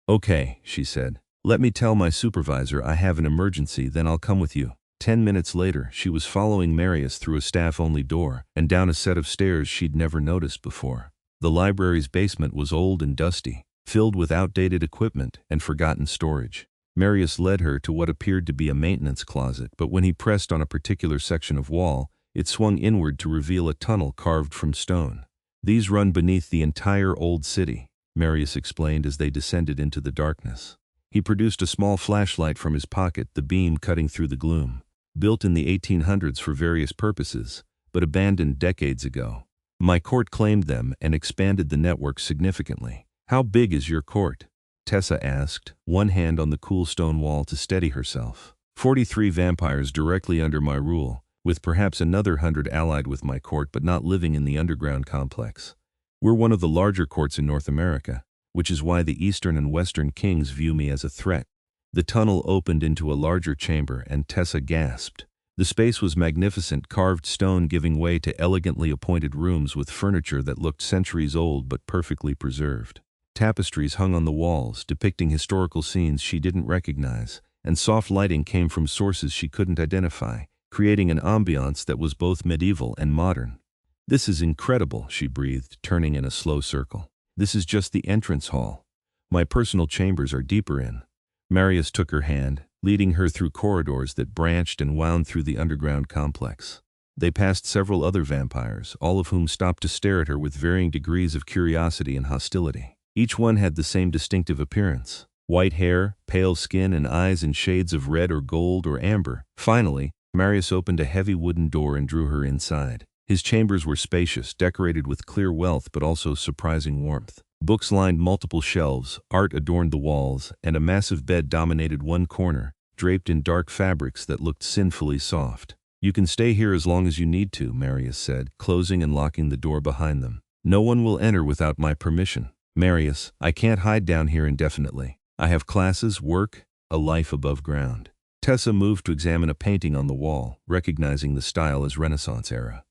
Okay, she said. Let me tell my supervisor I have an emergency, then I'll come with you. 10 minutes later, she was following Marius through a staff-only door and down a set of stairs she'd never noticed before. The library's basement was old and dusty, filled with outdated equipment and forgotten storage. Marius led her to what appeared to be a maintenance closet, but when he pressed on a particular section of wall, it swung inward to reveal a tunnel carved from stone. These run beneath the entire old city, Marius explained as they descended into the darkness. He produced a small flashlight from his pocket, the beam cutting through the gloom. Built in the 1800s for various purposes, but abandoned decades ago. My court claimed them and expanded the network significantly. How big is your court? Tessa asked, one hand on the cool stone wall to steady herself. 43 vampires directly under my rule, with perhaps another 100 allied with my court but not living in the underground complex. We're one of the larger courts in North America, which is why the Eastern and Western kings view me as a threat. The tunnel opened into a larger chamber and Tessa gasped. The space was magnificent, carved stone giving way to elegantly appointed rooms with furniture that looked centuries old but perfectly preserved. Tapestries hung on the walls, depicting historical scenes she didn't recognize, and soft lighting came from sources she couldn't identify, creating an ambiance that was both medieval and modern. This is incredible, she breathed, turning in a slow circle. This is just the entrance hall. My personal chambers are deeper in. Marius took her hand, leading her through corridors that branched and wound through the underground complex. They passed several other vampires, all of whom stopped to stare at her with varying degrees of curiosity and hostility. Each one had the same distinctive appearance. White hair, pale skin, and eyes in shades of red or gold or amber. Finally, Marius opened a heavy wooden door and drew her inside. His chambers were spacious, decorated with clear wealth but also surprising warmth. Books lined multiple shelves, art adorned the walls, and a massive bed dominated one corner, draped in dark fabrics that looked sinfully soft. You can stay here as long as you need to, Marius said, closing and locking the door behind them. No one will enter without my permission. Marius, I can't hide down here indefinitely. I have classes, work, a life above ground. Tessa moved to examine a painting on the wall, recognizing the style as Renaissance era.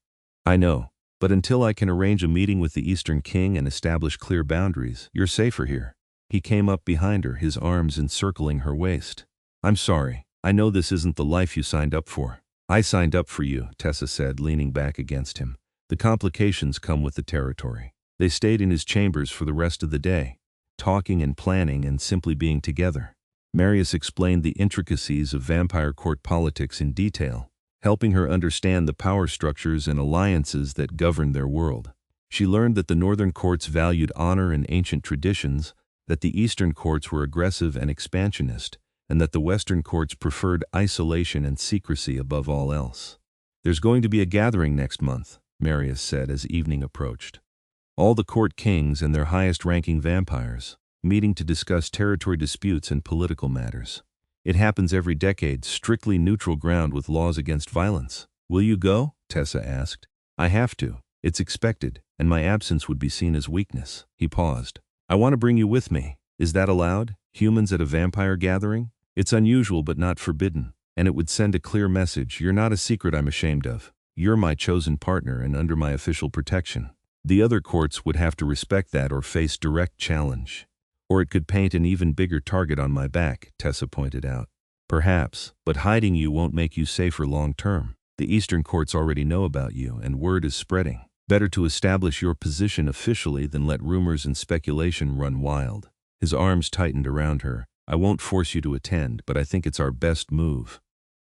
I know, but until I can arrange a meeting with the Eastern King and establish clear boundaries, you're safer here. He came up behind her, his arms encircling her waist. I'm sorry. I know this isn't the life you signed up for. I signed up for you, Tessa said, leaning back against him. The complications come with the territory. They stayed in his chambers for the rest of the day, talking and planning and simply being together. Marius explained the intricacies of vampire court politics in detail, helping her understand the power structures and alliances that governed their world. She learned that the northern courts valued honor and ancient traditions, that the eastern courts were aggressive and expansionist, and that the western courts preferred isolation and secrecy above all else. There's going to be a gathering next month, Marius said as evening approached. All the court kings and their highest-ranking vampires, meeting to discuss territory disputes and political matters. It happens every decade, strictly neutral ground with laws against violence. Will you go? Tessa asked. I have to. It's expected, and my absence would be seen as weakness. He paused. I want to bring you with me. Is that allowed? Humans at a vampire gathering? It's unusual but not forbidden, and it would send a clear message. You're not a secret I'm ashamed of. You're my chosen partner and under my official protection. The other courts would have to respect that or face direct challenge. Or it could paint an even bigger target on my back, Tessa pointed out. Perhaps, but hiding you won't make you safer long term. The Eastern courts already know about you, and word is spreading. Better to establish your position officially than let rumors and speculation run wild. His arms tightened around her. I won't force you to attend, but I think it's our best move.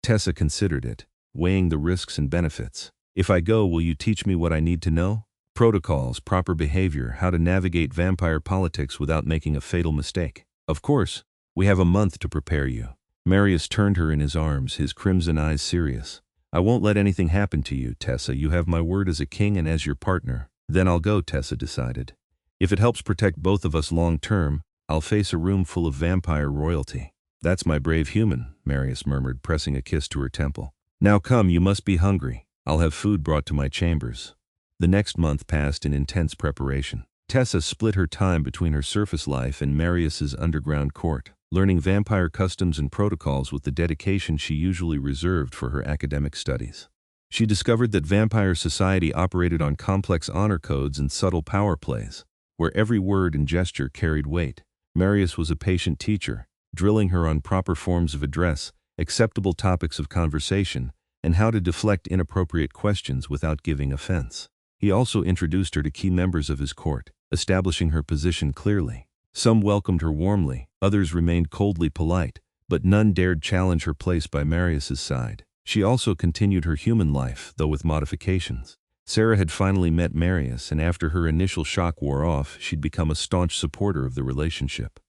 Tessa considered it, weighing the risks and benefits. If I go, will you teach me what I need to know? Protocols, proper behavior, how to navigate vampire politics without making a fatal mistake. Of course, we have a month to prepare you. Marius turned her in his arms, his crimson eyes serious. I won't let anything happen to you, Tessa. You have my word as a king and as your partner. Then I'll go, Tessa decided. If it helps protect both of us long term, I'll face a room full of vampire royalty. That's my brave human, Marius murmured, pressing a kiss to her temple. Now come, you must be hungry. I'll have food brought to my chambers. The next month passed in intense preparation. Tessa split her time between her surface life and Marius's underground court, learning vampire customs and protocols with the dedication she usually reserved for her academic studies. She discovered that vampire society operated on complex honor codes and subtle power plays, where every word and gesture carried weight. Marius was a patient teacher, drilling her on proper forms of address, acceptable topics of conversation, and how to deflect inappropriate questions without giving offense. He also introduced her to key members of his court, establishing her position clearly. Some welcomed her warmly, others remained coldly polite, but none dared challenge her place by Marius's side. She also continued her human life, though with modifications. Sarah had finally met Marius, and after her initial shock wore off, she'd become a staunch supporter of the relationship.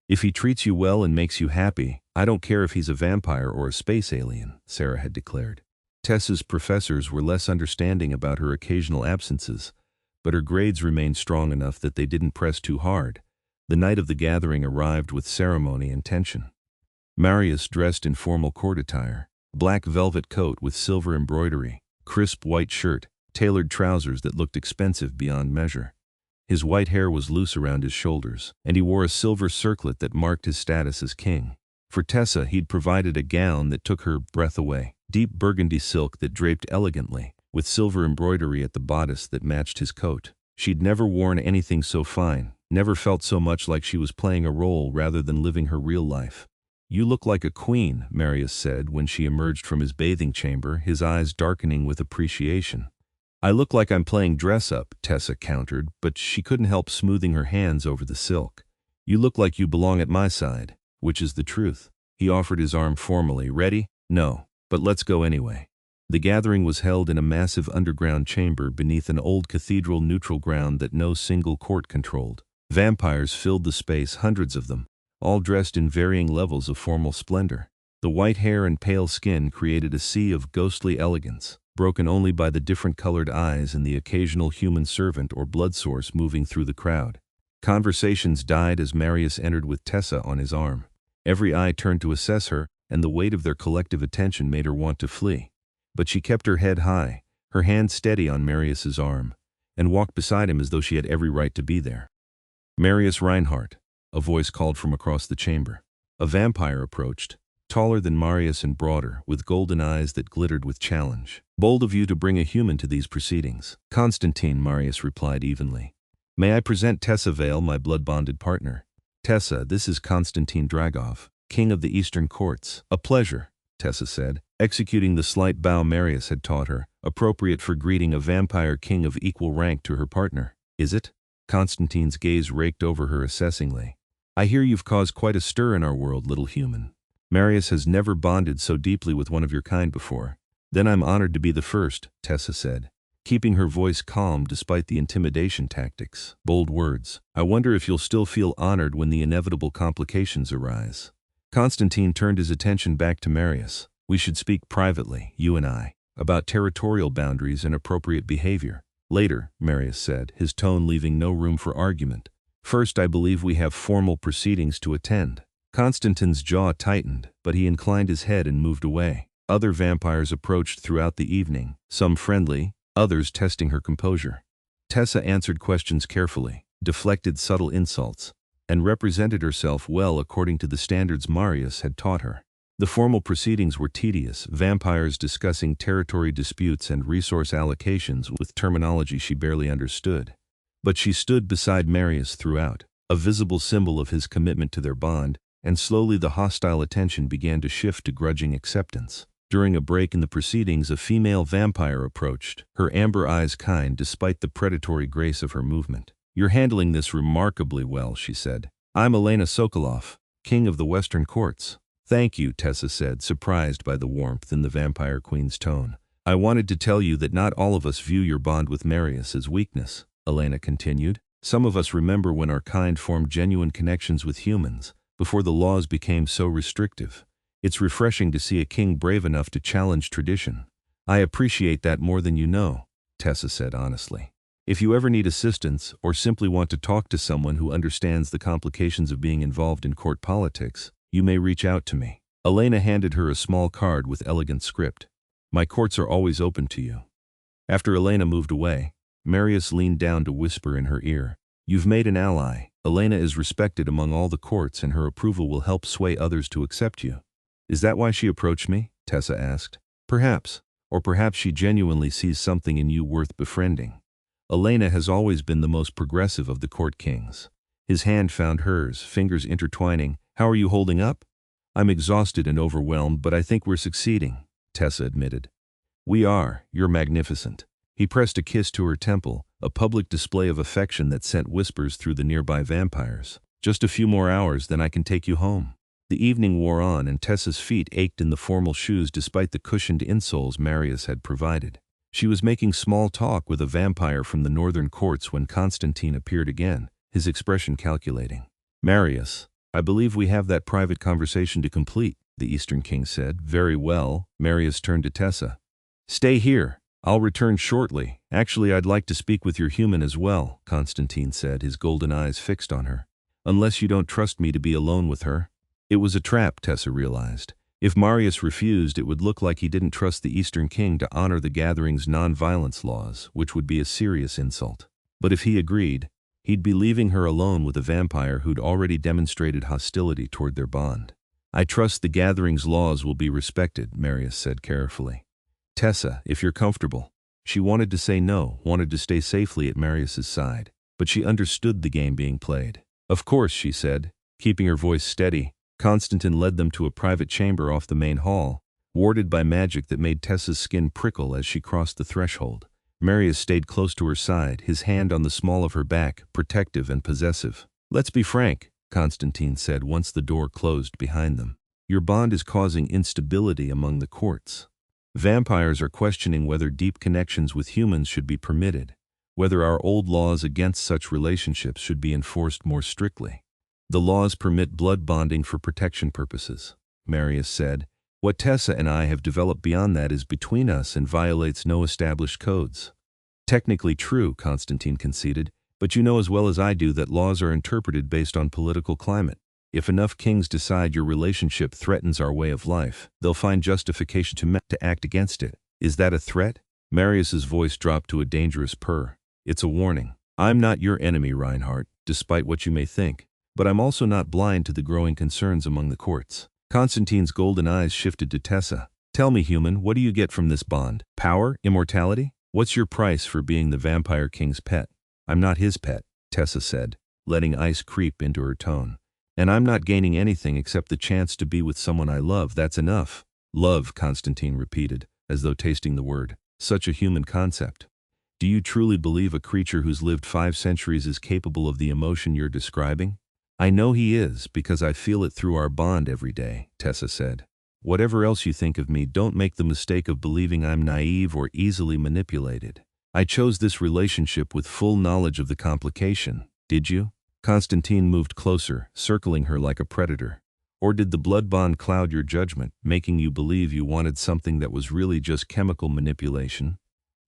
If he treats you well and makes you happy, I don't care if he's a vampire or a space alien, Sarah had declared. Tessa's professors were less understanding about her occasional absences, but her grades remained strong enough that they didn't press too hard. The night of the gathering arrived with ceremony and tension. Marius dressed in formal court attire, black velvet coat with silver embroidery, crisp white shirt, tailored trousers that looked expensive beyond measure. His white hair was loose around his shoulders, and he wore a silver circlet that marked his status as king. For Tessa, he'd provided a gown that took her breath away, deep burgundy silk that draped elegantly, with silver embroidery at the bodice that matched his coat. She'd never worn anything so fine, never felt so much like she was playing a role rather than living her real life. You look like a queen, Marius said when she emerged from his bathing chamber, his eyes darkening with appreciation. I look like I'm playing dress-up, Tessa countered, but she couldn't help smoothing her hands over the silk. You look like you belong at my side, which is the truth. He offered his arm formally. Ready? No, but let's go anyway. The gathering was held in a massive underground chamber beneath an old cathedral neutral ground that no single court controlled. Vampires filled the space, hundreds of them, all dressed in varying levels of formal splendor. The white hair and pale skin created a sea of ghostly elegance, broken only by the different colored eyes and the occasional human servant or blood source moving through the crowd. Conversations died as Marius entered with Tessa on his arm. Every eye turned to assess her, and the weight of their collective attention made her want to flee. But she kept her head high, her hand steady on Marius's arm, and walked beside him as though she had every right to be there. Marius Reinhardt, a voice called from across the chamber. A vampire approached, taller than Marius and broader, with golden eyes that glittered with challenge. Bold of you to bring a human to these proceedings. Constantine, Marius replied evenly. May I present Tessa Vale, my blood-bonded partner? Tessa, this is Constantine Dragov, king of the Eastern courts. A pleasure, Tessa said, executing the slight bow Marius had taught her, appropriate for greeting a vampire king of equal rank to her partner. Is it? Constantine's gaze raked over her assessingly. I hear you've caused quite a stir in our world, little human. Marius has never bonded so deeply with one of your kind before. Then I'm honored to be the first, Tessa said, keeping her voice calm despite the intimidation tactics. Bold words. I wonder if you'll still feel honored when the inevitable complications arise. Constantine turned his attention back to Marius. We should speak privately, you and I, about territorial boundaries and appropriate behavior. Later, Marius said, his tone leaving no room for argument. First, I believe we have formal proceedings to attend. Constantine's jaw tightened, but he inclined his head and moved away. Other vampires approached throughout the evening, some friendly, others testing her composure. Tessa answered questions carefully, deflected subtle insults, and represented herself well according to the standards Marius had taught her. The formal proceedings were tedious, vampires discussing territory disputes and resource allocations with terminology she barely understood. But she stood beside Marius throughout, a visible symbol of his commitment to their bond, and slowly the hostile attention began to shift to grudging acceptance. During a break in the proceedings, a female vampire approached, her amber eyes kind despite the predatory grace of her movement. You're handling this remarkably well, she said. I'm Elena Sokolov, king of the Western courts. Thank you, Tessa said, surprised by the warmth in the vampire queen's tone. I wanted to tell you that not all of us view your bond with Marius as weakness, Elena continued. Some of us remember when our kind formed genuine connections with humans, before the laws became so restrictive. It's refreshing to see a king brave enough to challenge tradition. I appreciate that more than you know, Tessa said honestly. If you ever need assistance or simply want to talk to someone who understands the complications of being involved in court politics, you may reach out to me. Elena handed her a small card with elegant script. My courts are always open to you. After Elena moved away, Marius leaned down to whisper in her ear. You've made an ally. Elena is respected among all the courts and her approval will help sway others to accept you. Is that why she approached me? Tessa asked. Perhaps. Or perhaps she genuinely sees something in you worth befriending. Elena has always been the most progressive of the court kings. His hand found hers, fingers intertwining. How are you holding up? I'm exhausted and overwhelmed, but I think we're succeeding, Tessa admitted. We are. You're magnificent. He pressed a kiss to her temple, a public display of affection that sent whispers through the nearby vampires. Just a few more hours, then I can take you home. The evening wore on and Tessa's feet ached in the formal shoes despite the cushioned insoles Marius had provided. She was making small talk with a vampire from the northern courts when Constantine appeared again, his expression calculating. Marius, I believe we have that private conversation to complete, the Eastern King said. Very well, Marius turned to Tessa. Stay here. I'll return shortly. Actually, I'd like to speak with your human as well, Constantine said, his golden eyes fixed on her. Unless you don't trust me to be alone with her. It was a trap, Tessa realized. If Marius refused, it would look like he didn't trust the Eastern King to honor the gathering's non-violence laws, which would be a serious insult. But if he agreed, he'd be leaving her alone with a vampire who'd already demonstrated hostility toward their bond. I trust the gathering's laws will be respected, Marius said carefully. Tessa, if you're comfortable. She wanted to say no, wanted to stay safely at Marius's side, but she understood the game being played. Of course, she said, keeping her voice steady. Constantine led them to a private chamber off the main hall, warded by magic that made Tessa's skin prickle as she crossed the threshold. Marius stayed close to her side, his hand on the small of her back, protective and possessive. Let's be frank, Constantine said once the door closed behind them. Your bond is causing instability among the courts. Vampires are questioning whether deep connections with humans should be permitted, whether our old laws against such relationships should be enforced more strictly. The laws permit blood bonding for protection purposes, Marius said. What Tessa and I have developed beyond that is between us and violates no established codes. Technically true, Constantine conceded, but you know as well as I do that laws are interpreted based on political climate. If enough kings decide your relationship threatens our way of life, they'll find justification to act against it. Is that a threat? Marius's voice dropped to a dangerous purr. It's a warning. I'm not your enemy, Reinhardt, despite what you may think. But I'm also not blind to the growing concerns among the courts. Constantine's golden eyes shifted to Tessa. Tell me, human, what do you get from this bond? Power? Immortality? What's your price for being the Vampire King's pet? I'm not his pet, Tessa said, letting ice creep into her tone. And I'm not gaining anything except the chance to be with someone I love. That's enough. Love, Constantine repeated, as though tasting the word. Such a human concept. Do you truly believe a creature who's lived 5 centuries is capable of the emotion you're describing? I know he is, because I feel it through our bond every day, Tessa said. Whatever else you think of me, don't make the mistake of believing I'm naive or easily manipulated. I chose this relationship with full knowledge of the complication. Did you? Constantine moved closer, circling her like a predator. Or did the blood bond cloud your judgment, making you believe you wanted something that was really just chemical manipulation?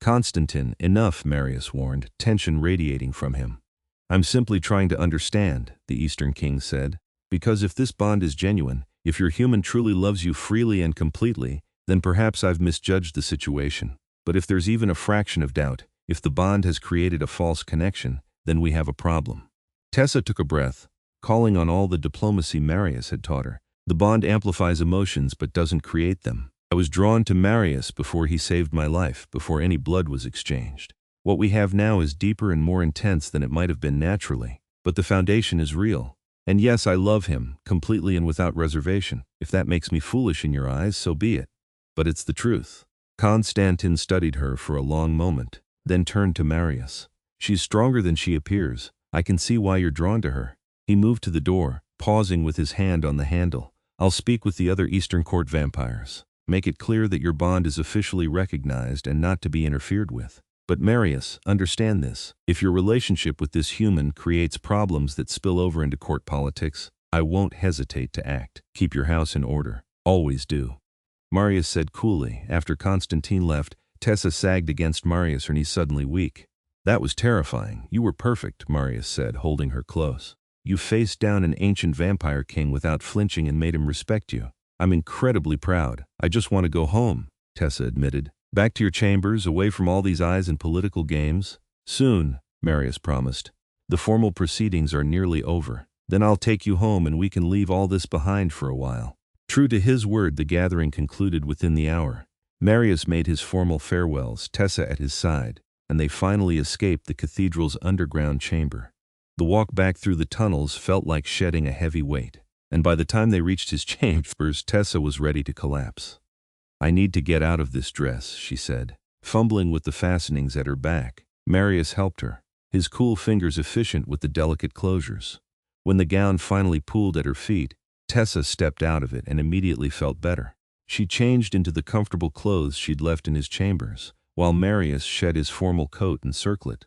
Constantine, enough, Marius warned, tension radiating from him. I'm simply trying to understand, the Eastern King said. Because if this bond is genuine, if your human truly loves you freely and completely, then perhaps I've misjudged the situation. But if there's even a fraction of doubt, if the bond has created a false connection, then we have a problem. Tessa took a breath, calling on all the diplomacy Marius had taught her. The bond amplifies emotions but doesn't create them. I was drawn to Marius before he saved my life, before any blood was exchanged. What we have now is deeper and more intense than it might have been naturally, but the foundation is real. And yes, I love him, completely and without reservation. If that makes me foolish in your eyes, so be it. But it's the truth. Constantine studied her for a long moment, then turned to Marius. She's stronger than she appears. I can see why you're drawn to her. He moved to the door, pausing with his hand on the handle. I'll speak with the other Eastern Court vampires. Make it clear that your bond is officially recognized and not to be interfered with. But Marius, understand this. If your relationship with this human creates problems that spill over into court politics, I won't hesitate to act. Keep your house in order. Always do. Marius said coolly. After Constantine left, Tessa sagged against Marius, her knees suddenly weak. That was terrifying. You were perfect, Marius said, holding her close. You faced down an ancient vampire king without flinching and made him respect you. I'm incredibly proud. I just want to go home, Tessa admitted. Back to your chambers, away from all these eyes and political games. Soon, Marius promised. The formal proceedings are nearly over. Then I'll take you home and we can leave all this behind for a while. True to his word, the gathering concluded within the hour. Marius made his formal farewells, Tessa at his side, and they finally escaped the cathedral's underground chamber. The walk back through the tunnels felt like shedding a heavy weight, and by the time they reached his chambers, Tessa was ready to collapse. I need to get out of this dress, she said, fumbling with the fastenings at her back. Marius helped her, his cool fingers efficient with the delicate closures. When the gown finally pooled at her feet, Tessa stepped out of it and immediately felt better. She changed into the comfortable clothes she'd left in his chambers, while Marius shed his formal coat and circlet.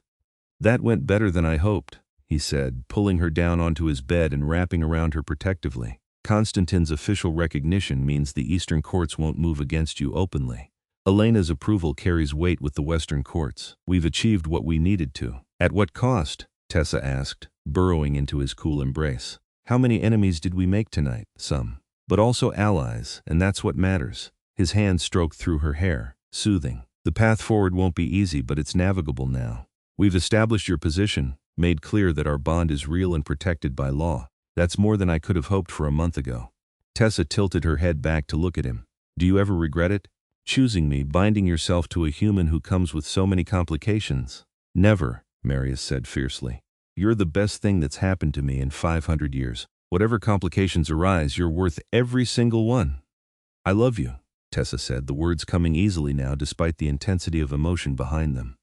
That went better than I hoped, he said, pulling her down onto his bed and wrapping around her protectively. Constantine's official recognition means the Eastern courts won't move against you openly. Elena's approval carries weight with the Western courts. We've achieved what we needed to. At what cost? Tessa asked, burrowing into his cool embrace. How many enemies did we make tonight? Some. But also allies, and that's what matters. His hand stroked through her hair, soothing. The path forward won't be easy, but it's navigable now. We've established your position, made clear that our bond is real and protected by law. That's more than I could have hoped for a month ago. Tessa tilted her head back to look at him. Do you ever regret it? Choosing me, binding yourself to a human who comes with so many complications? Never, Marius said fiercely. You're the best thing that's happened to me in 500 years. Whatever complications arise, you're worth every single one. I love you, Tessa said, the words coming easily now despite the intensity of emotion behind them.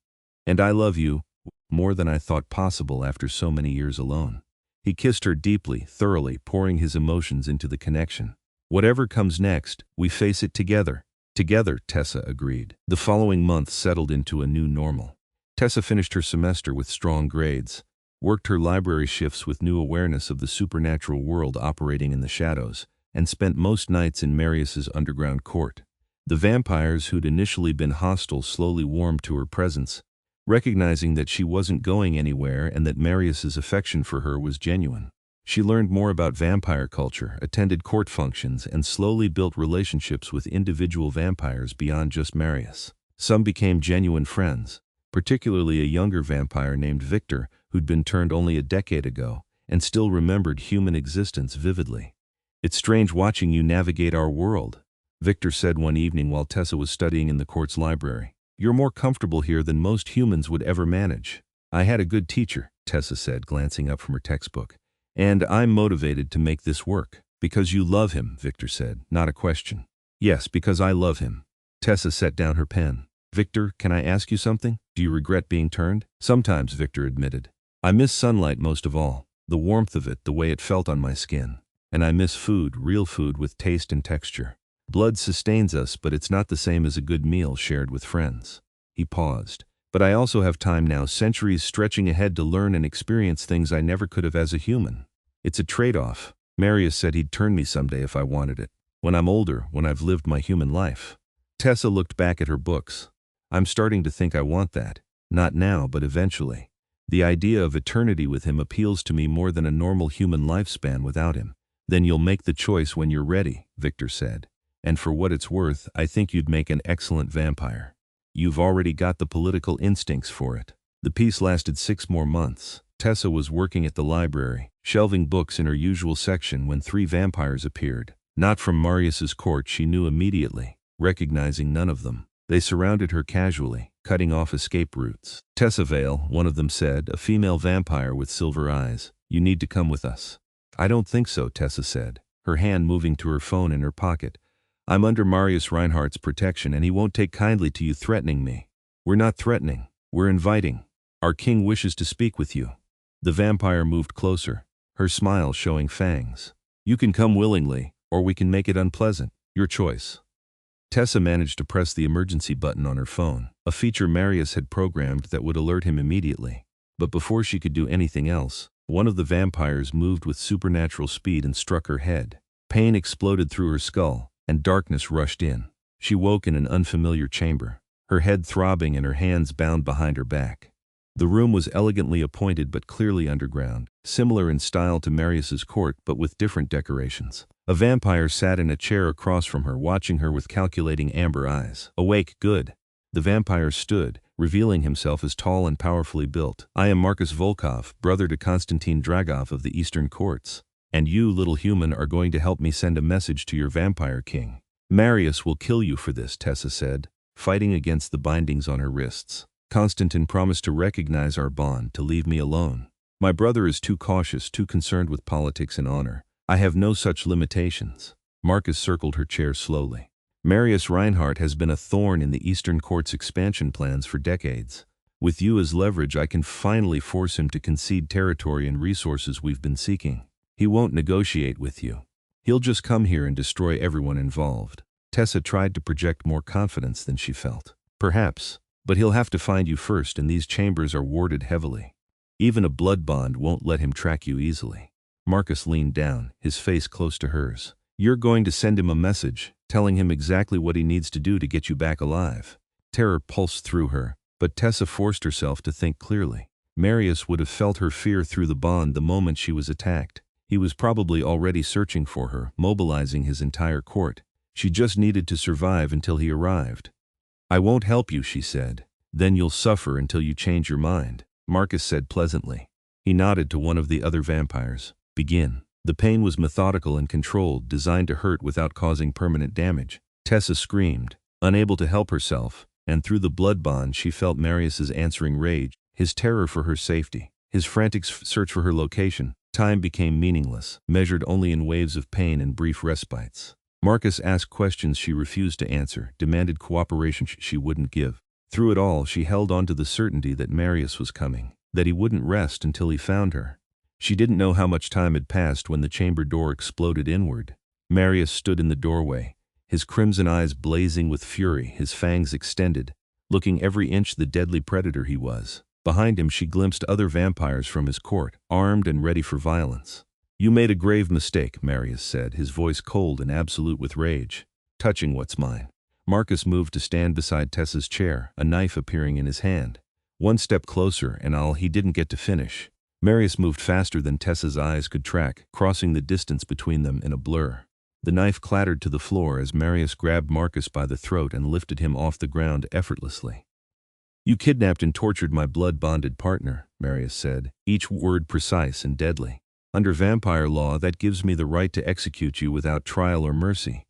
And I love you more than I thought possible after so many years alone. He kissed her deeply, thoroughly, pouring his emotions into the connection. Whatever comes next, we face it together. Together, Tessa agreed. The following month settled into a new normal. Tessa finished her semester with strong grades, worked her library shifts with new awareness of the supernatural world operating in the shadows, and spent most nights in Marius's underground court. The vampires who'd initially been hostile slowly warmed to her presence, recognizing that she wasn't going anywhere and that Marius's affection for her was genuine. She learned more about vampire culture, attended court functions, and slowly built relationships with individual vampires beyond just Marius. Some became genuine friends, particularly a younger vampire named Victor, who'd been turned only a decade ago, and still remembered human existence vividly. It's strange watching you navigate our world, Victor said one evening while Tessa was studying in the court's library. You're more comfortable here than most humans would ever manage. I had a good teacher, Tessa said, glancing up from her textbook. And I'm motivated to make this work. Because you love him, Victor said, not a question. Yes, because I love him. Tessa set down her pen. Victor, can I ask you something? Do you regret being turned? Sometimes, Victor admitted. I miss sunlight most of all. The warmth of it, the way it felt on my skin. And I miss food, real food with taste and texture. Blood sustains us, but it's not the same as a good meal shared with friends. He paused. But I also have time now, centuries stretching ahead to learn and experience things I never could have as a human. It's a trade-off. Marius said he'd turn me someday if I wanted it. When I'm older, when I've lived my human life. Tessa looked back at her books. I'm starting to think I want that. Not now, but eventually. The idea of eternity with him appeals to me more than a normal human lifespan without him. Then you'll make the choice when you're ready, Victor said. And for what it's worth, I think you'd make an excellent vampire. You've already got the political instincts for it. The piece lasted 6 more months. Tessa was working at the library, shelving books in her usual section when 3 vampires appeared. Not from Marius's court, she knew immediately, recognizing none of them. They surrounded her casually, cutting off escape routes. Tessa Vale, one of them said, a female vampire with silver eyes. You need to come with us. I don't think so, Tessa said, her hand moving to her phone in her pocket. I'm under Marius Reinhardt's protection and he won't take kindly to you threatening me. We're not threatening, we're inviting. Our king wishes to speak with you. The vampire moved closer, her smile showing fangs. You can come willingly, or we can make it unpleasant. Your choice. Tessa managed to press the emergency button on her phone, a feature Marius had programmed that would alert him immediately. But before she could do anything else, one of the vampires moved with supernatural speed and struck her head. Pain exploded through her skull, and darkness rushed in. She woke in an unfamiliar chamber, her head throbbing and her hands bound behind her back. The room was elegantly appointed but clearly underground, similar in style to Marius's court but with different decorations. A vampire sat in a chair across from her, watching her with calculating amber eyes. "Awake, good." The vampire stood, revealing himself as tall and powerfully built. "I am Marcus Volkov, brother to Konstantin Dragov of the Eastern Courts. And you, little human, are going to help me send a message to your vampire king." "Marius will kill you for this," Tessa said, fighting against the bindings on her wrists. "Konstantin promised to recognize our bond, to leave me alone. My brother is too cautious, too concerned with politics and honor. I have no such limitations." Marcus circled her chair slowly. "Marius Reinhardt has been a thorn in the Eastern Court's expansion plans for decades. With you as leverage, I can finally force him to concede territory and resources we've been seeking. He won't negotiate with you. He'll just come here and destroy everyone involved." Tessa tried to project more confidence than she felt. "Perhaps, but he'll have to find you first, and these chambers are warded heavily. Even a blood bond won't let him track you easily." Marcus leaned down, his face close to hers. "You're going to send him a message, telling him exactly what he needs to do to get you back alive." Terror pulsed through her, but Tessa forced herself to think clearly. Marius would have felt her fear through the bond the moment she was attacked. He was probably already searching for her, mobilizing his entire court. She just needed to survive until he arrived. "I won't help you," she said. "Then you'll suffer until you change your mind," Marcus said pleasantly. He nodded to one of the other vampires. "Begin." The pain was methodical and controlled, designed to hurt without causing permanent damage. Tessa screamed, unable to help herself, and through the blood bond she felt Marius's answering rage, his terror for her safety, his frantic search for her location. Time became meaningless, measured only in waves of pain and brief respites. Marcus asked questions she refused to answer, demanded cooperation she wouldn't give. Through it all, she held on to the certainty that Marius was coming, that he wouldn't rest until he found her. She didn't know how much time had passed when the chamber door exploded inward. Marius stood in the doorway, his crimson eyes blazing with fury, his fangs extended, looking every inch the deadly predator he was. Behind him she glimpsed other vampires from his court, armed and ready for violence. "You made a grave mistake," Marius said, his voice cold and absolute with rage. "Touching what's mine." Marcus moved to stand beside Tessa's chair, a knife appearing in his hand. One step closer, and he didn't get to finish. Marius moved faster than Tessa's eyes could track, crossing the distance between them in a blur. The knife clattered to the floor as Marius grabbed Marcus by the throat and lifted him off the ground effortlessly. "You kidnapped and tortured my blood-bonded partner," Marius said, each word precise and deadly. "Under vampire law, that gives me the right to execute you without trial or mercy.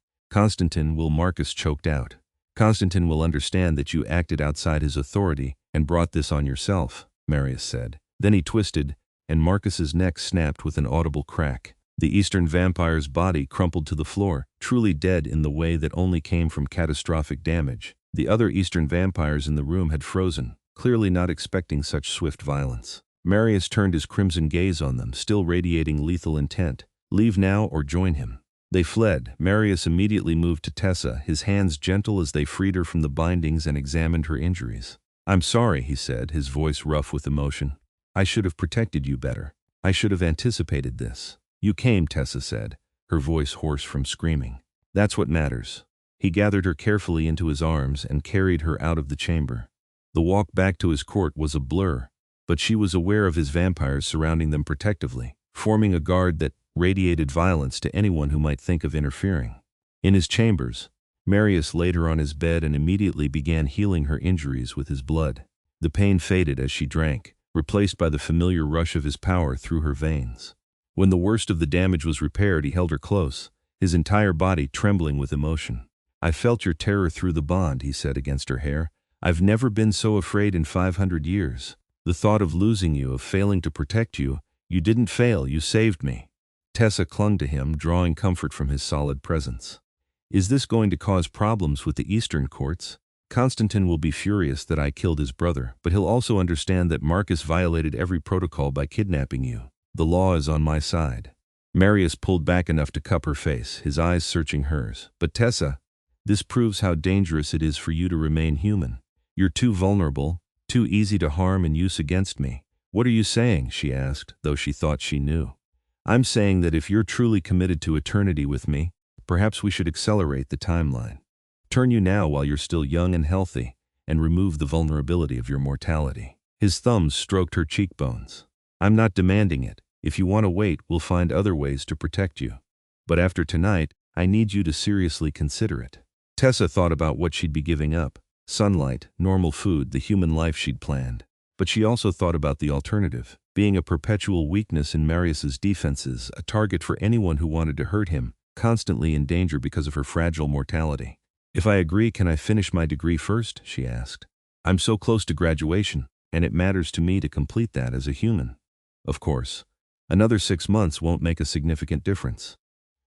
Marcus choked out. "Konstantin will understand that you acted outside his authority and brought this on yourself," Marius said. Then he twisted, and Marcus's neck snapped with an audible crack. The Eastern vampire's body crumpled to the floor, truly dead in the way that only came from catastrophic damage. The other Eastern vampires in the room had frozen, clearly not expecting such swift violence. Marius turned his crimson gaze on them, still radiating lethal intent. "Leave now or join him." They fled. Marius immediately moved to Tessa, his hands gentle as they freed her from the bindings and examined her injuries. "I'm sorry," he said, his voice rough with emotion. "I should have protected you better. I should have anticipated this." "You came," Tessa said, her voice hoarse from screaming. "That's what matters." He gathered her carefully into his arms and carried her out of the chamber. The walk back to his court was a blur, but she was aware of his vampires surrounding them protectively, forming a guard that radiated violence to anyone who might think of interfering. In his chambers, Marius laid her on his bed and immediately began healing her injuries with his blood. The pain faded as she drank, replaced by the familiar rush of his power through her veins. When the worst of the damage was repaired, he held her close, his entire body trembling with emotion. "I felt your terror through the bond," he said against her hair. "I've never been so afraid in 500 years. The thought of losing you, of failing to protect you, you didn't fail, you saved me." Tessa clung to him, drawing comfort from his solid presence. "Is this going to cause problems with the Eastern courts? Konstantin will be furious that I killed his brother, but he'll also understand that Marcus violated every protocol by kidnapping you. The law is on my side." Marius pulled back enough to cup her face, his eyes searching hers. "But Tessa, this proves how dangerous it is for you to remain human. You're too vulnerable, too easy to harm and use against me." "What are you saying?" she asked, though she thought she knew. "I'm saying that if you're truly committed to eternity with me, perhaps we should accelerate the timeline. Turn you now while you're still young and healthy, and remove the vulnerability of your mortality. His thumbs stroked her cheekbones. I'm not demanding it. If you want to wait, we'll find other ways to protect you. But after tonight, I need you to seriously consider it. Tessa thought about what she'd be giving up. Sunlight, normal food, the human life she'd planned. But she also thought about the alternative, being a perpetual weakness in Marius's defenses, a target for anyone who wanted to hurt him, constantly in danger because of her fragile mortality. If I agree, can I finish my degree first? She asked. I'm so close to graduation, and it matters to me to complete that as a human. Of course. Another 6 months won't make a significant difference.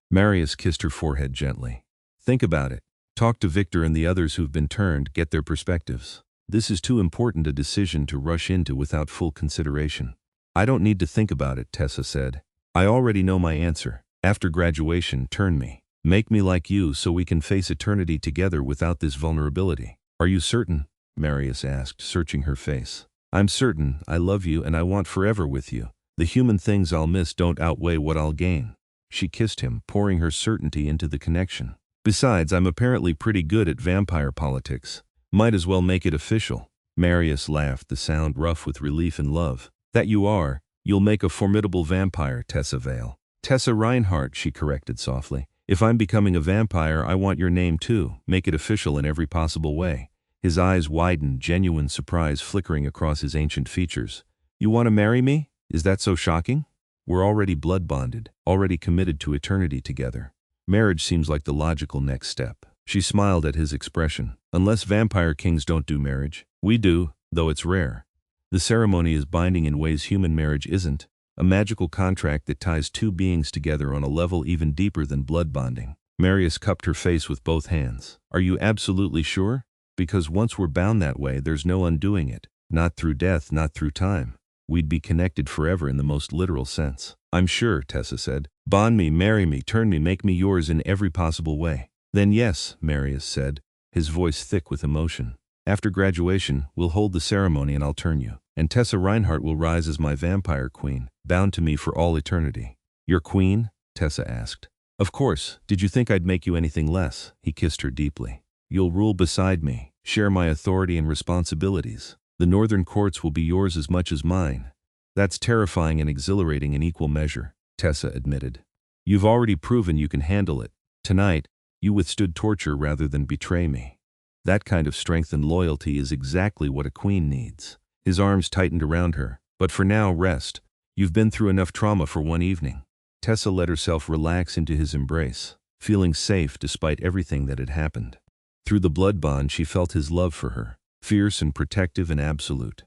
Marius kissed her forehead gently. Think about it. Talk to Victor and the others who've been turned, get their perspectives. This is too important a decision to rush into without full consideration. I don't need to think about it, Tessa said. I already know my answer. After graduation, turn me. Make me like you so we can face eternity together without this vulnerability. Are you certain? Marius asked, searching her face. I'm certain. I love you and I want forever with you. The human things I'll miss don't outweigh what I'll gain. She kissed him, pouring her certainty into the connection. Besides, I'm apparently pretty good at vampire politics. Might as well make it official. Marius laughed, the sound rough with relief and love. That you are. You'll make a formidable vampire, Tessa Vale. Tessa Reinhardt, she corrected softly. If I'm becoming a vampire, I want your name too. Make it official in every possible way. His eyes widened, genuine surprise flickering across his ancient features. You want to marry me? Is that so shocking? We're already blood bonded, already committed to eternity together. Marriage seems like the logical next step. She smiled at his expression. Unless vampire kings don't do marriage. We do, though it's rare. The ceremony is binding in ways human marriage isn't, a magical contract that ties two beings together on a level even deeper than blood bonding. Marius cupped her face with both hands. Are you absolutely sure? Because once we're bound that way, there's no undoing it. Not through death, not through time. We'd be connected forever in the most literal sense. I'm sure, Tessa said. Bond me, marry me, turn me, make me yours in every possible way. Then yes, Marius said, his voice thick with emotion. After graduation, we'll hold the ceremony and I'll turn you. And Tessa Reinhardt will rise as my vampire queen, bound to me for all eternity. Your queen? Tessa asked. Of course. Did you think I'd make you anything less? He kissed her deeply. You'll rule beside me, share my authority and responsibilities. The northern courts will be yours as much as mine. That's terrifying and exhilarating in equal measure, Tessa admitted. You've already proven you can handle it. Tonight, you withstood torture rather than betray me. That kind of strength and loyalty is exactly what a queen needs. His arms tightened around her. But for now, rest. You've been through enough trauma for one evening. Tessa let herself relax into his embrace, feeling safe despite everything that had happened. Through the blood bond, she felt his love for her, fierce and protective and absolute.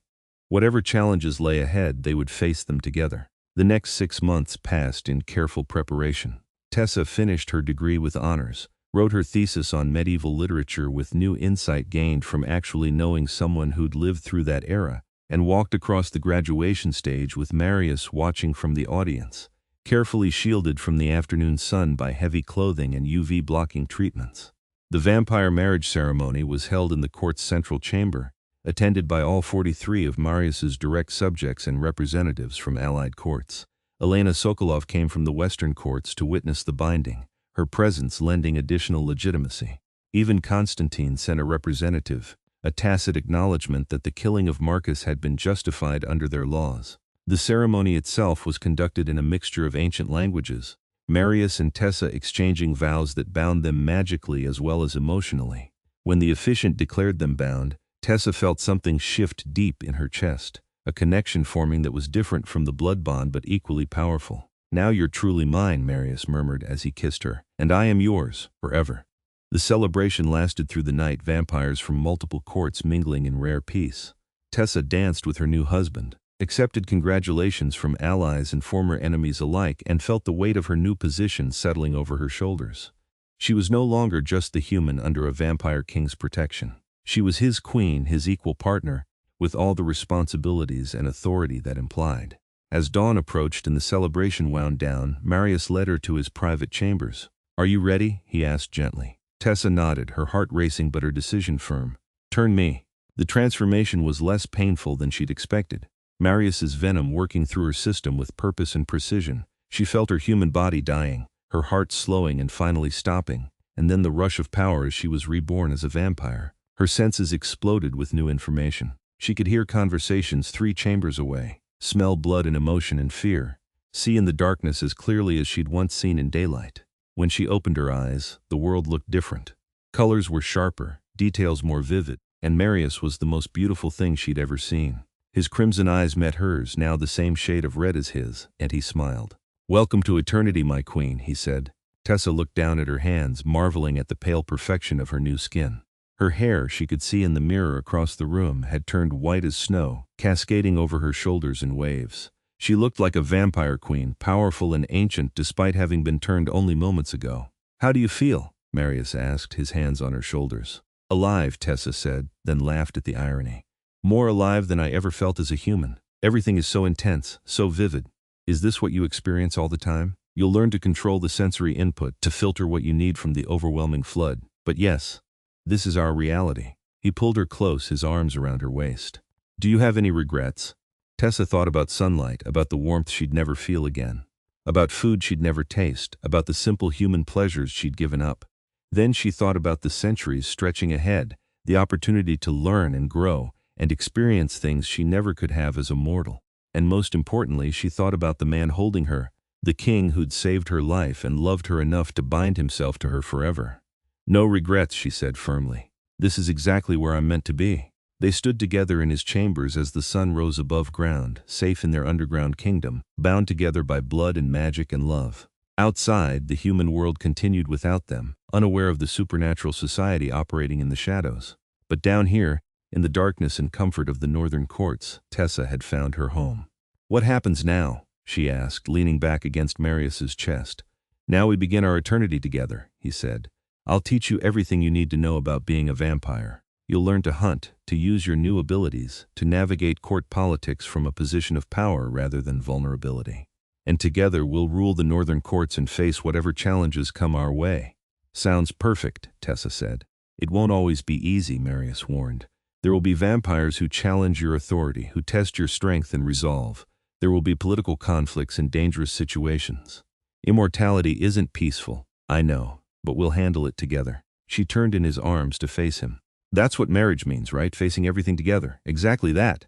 Whatever challenges lay ahead, they would face them together. The next 6 months passed in careful preparation. Tessa finished her degree with honors, wrote her thesis on medieval literature with new insight gained from actually knowing someone who'd lived through that era, and walked across the graduation stage with Marius watching from the audience, carefully shielded from the afternoon sun by heavy clothing and UV-blocking treatments. The vampire marriage ceremony was held in the court's central chamber, attended by all 43 of Marius's direct subjects and representatives from allied courts. Elena Sokolov came from the western courts to witness the binding, her presence lending additional legitimacy. Even Constantine sent a representative, a tacit acknowledgement that the killing of Marcus had been justified under their laws. The ceremony itself was conducted in a mixture of ancient languages, Marius and Tessa exchanging vows that bound them magically as well as emotionally. When the officiant declared them bound, Tessa felt something shift deep in her chest, a connection forming that was different from the blood bond but equally powerful. Now you're truly mine, Marius murmured as he kissed her, and I am yours, forever. The celebration lasted through the night, vampires from multiple courts mingling in rare peace. Tessa danced with her new husband, accepted congratulations from allies and former enemies alike, and felt the weight of her new position settling over her shoulders. She was no longer just the human under a vampire king's protection. She was his queen, his equal partner, with all the responsibilities and authority that implied. As dawn approached and the celebration wound down, Marius led her to his private chambers. Are you ready? He asked gently. Tessa nodded, her heart racing but her decision firm. Turn me. The transformation was less painful than she'd expected. Marius's venom working through her system with purpose and precision. She felt her human body dying, her heart slowing and finally stopping, and then the rush of power as she was reborn as a vampire. Her senses exploded with new information. She could hear conversations 3 chambers away, smell blood and emotion and fear, see in the darkness as clearly as she'd once seen in daylight. When she opened her eyes, the world looked different. Colors were sharper, details more vivid, and Marius was the most beautiful thing she'd ever seen. His crimson eyes met hers, now the same shade of red as his, and he smiled. "Welcome to eternity, my queen," he said. Tessa looked down at her hands, marveling at the pale perfection of her new skin. Her hair, she could see in the mirror across the room, had turned white as snow, cascading over her shoulders in waves. She looked like a vampire queen, powerful and ancient despite having been turned only moments ago. "How do you feel?" Marius asked, his hands on her shoulders. "Alive," Tessa said, then laughed at the irony. "More alive than I ever felt as a human. Everything is so intense, so vivid. Is this what you experience all the time? You'll learn to control the sensory input, to filter what you need from the overwhelming flood. But yes, this is our reality." He pulled her close, his arms around her waist. "Do you have any regrets?" Tessa thought about sunlight, about the warmth she'd never feel again, about food she'd never taste, about the simple human pleasures she'd given up. Then she thought about the centuries stretching ahead, the opportunity to learn and grow, and experience things she never could have as a mortal. And most importantly, she thought about the man holding her, the king who'd saved her life and loved her enough to bind himself to her forever. "No regrets," she said firmly. "This is exactly where I'm meant to be." They stood together in his chambers as the sun rose above ground, safe in their underground kingdom, bound together by blood and magic and love. Outside, the human world continued without them, unaware of the supernatural society operating in the shadows. But down here, in the darkness and comfort of the northern courts, Tessa had found her home. "What happens now?" she asked, leaning back against Marius's chest. "Now we begin our eternity together," he said. "I'll teach you everything you need to know about being a vampire. You'll learn to hunt, to use your new abilities, to navigate court politics from a position of power rather than vulnerability. And together we'll rule the northern courts and face whatever challenges come our way." "Sounds perfect," Tessa said. "It won't always be easy," Marius warned. "There will be vampires who challenge your authority, who test your strength and resolve. There will be political conflicts and dangerous situations. Immortality isn't peaceful, I know, but we'll handle it together." She turned in his arms to face him. "That's what marriage means, right? Facing everything together." "Exactly that,"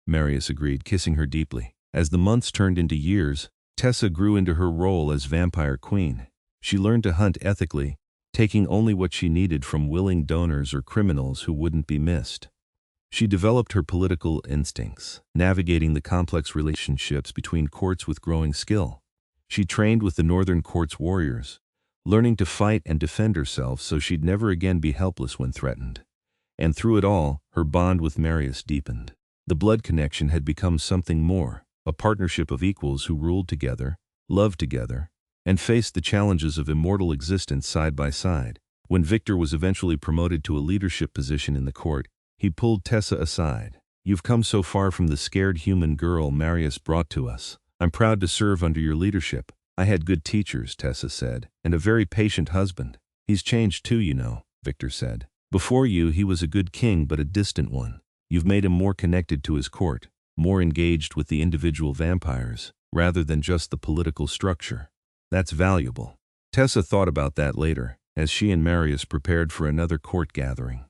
Marius agreed, kissing her deeply. As the months turned into years, Tessa grew into her role as vampire queen. She learned to hunt ethically, taking only what she needed from willing donors or criminals who wouldn't be missed. She developed her political instincts, navigating the complex relationships between courts with growing skill. She trained with the Northern Court's warriors, learning to fight and defend herself so she'd never again be helpless when threatened. And through it all, her bond with Marius deepened. The blood connection had become something more, a partnership of equals who ruled together, loved together, and faced the challenges of immortal existence side by side. When Victor was eventually promoted to a leadership position in the court, he pulled Tessa aside. "You've come so far from the scared human girl Marius brought to us. I'm proud to serve under your leadership." "I had good teachers," Tessa said, "and a very patient husband." "He's changed too, you know," Victor said. "Before you, he was a good king but a distant one. You've made him more connected to his court, more engaged with the individual vampires, rather than just the political structure. That's valuable." Tessa thought about that later, as she and Marius prepared for another court gathering.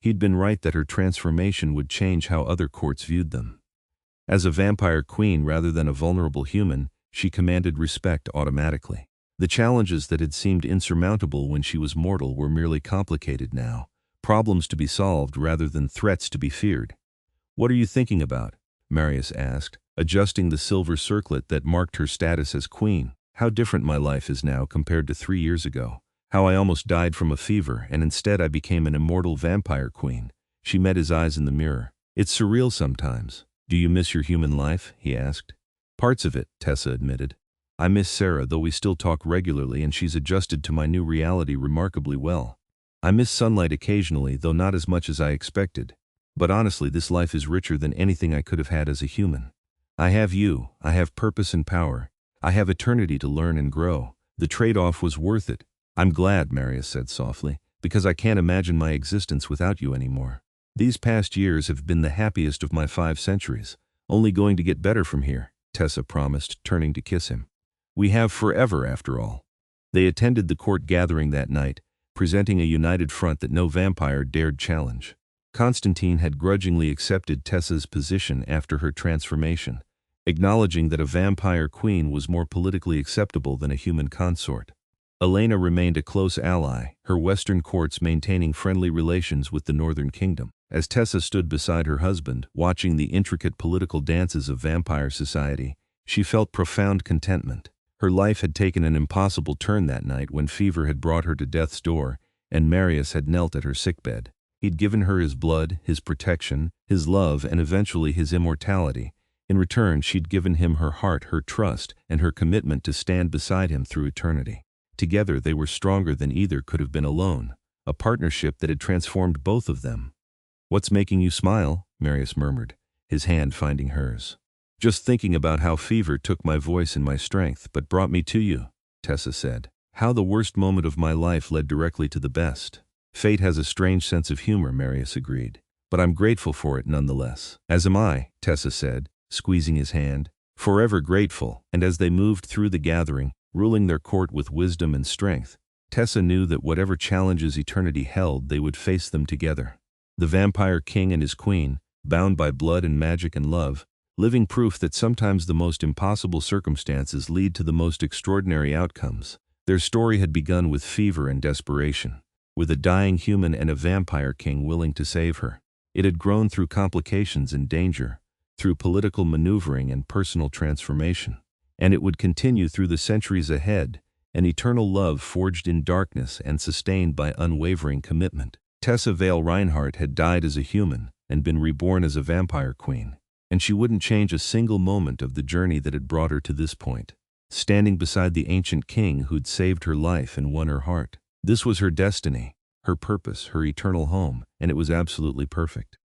He'd been right that her transformation would change how other courts viewed them. As a vampire queen rather than a vulnerable human, she commanded respect automatically. The challenges that had seemed insurmountable when she was mortal were merely complicated now, problems to be solved rather than threats to be feared. "What are you thinking about?" Marius asked, adjusting the silver circlet that marked her status as queen. "How different my life is now compared to 3 years ago. How I almost died from a fever, and instead I became an immortal vampire queen." She met his eyes in the mirror. "It's surreal sometimes." "Do you miss your human life?" he asked. "Parts of it," Tessa admitted. "I miss Sarah, though we still talk regularly and she's adjusted to my new reality remarkably well. I miss sunlight occasionally, though not as much as I expected. But honestly, this life is richer than anything I could have had as a human. I have you, I have purpose and power. I have eternity to learn and grow. The trade-off was worth it." "I'm glad," Marius said softly, "because I can't imagine my existence without you anymore. These past years have been the happiest of my 5 centuries, only going to get better from here," Tessa promised, turning to kiss him. "We have forever, after all." They attended the court gathering that night, presenting a united front that no vampire dared challenge. Constantine had grudgingly accepted Tessa's position after her transformation, acknowledging that a vampire queen was more politically acceptable than a human consort. Elena remained a close ally, her western courts maintaining friendly relations with the northern kingdom. As Tessa stood beside her husband, watching the intricate political dances of vampire society, she felt profound contentment. Her life had taken an impossible turn that night when fever had brought her to death's door, and Marius had knelt at her sickbed. He'd given her his blood, his protection, his love, and eventually his immortality. In return, she'd given him her heart, her trust, and her commitment to stand beside him through eternity. Together they were stronger than either could have been alone, a partnership that had transformed both of them. "What's making you smile?" Marius murmured, his hand finding hers. "Just thinking about how fever took my voice and my strength, but brought me to you," Tessa said. "How the worst moment of my life led directly to the best." "Fate has a strange sense of humor," Marius agreed, "but I'm grateful for it nonetheless." "As am I," Tessa said, squeezing his hand. "Forever grateful." And as they moved through the gathering, ruling their court with wisdom and strength, Tessa knew that whatever challenges eternity held, they would face them together. The vampire king and his queen, bound by blood and magic and love, living proof that sometimes the most impossible circumstances lead to the most extraordinary outcomes. Their story had begun with fever and desperation, with a dying human and a vampire king willing to save her. It had grown through complications and danger, through political maneuvering and personal transformation. And it would continue through the centuries ahead, an eternal love forged in darkness and sustained by unwavering commitment. Tessa Vale Reinhardt had died as a human and been reborn as a vampire queen, and she wouldn't change a single moment of the journey that had brought her to this point, standing beside the ancient king who'd saved her life and won her heart. This was her destiny, her purpose, her eternal home, and it was absolutely perfect.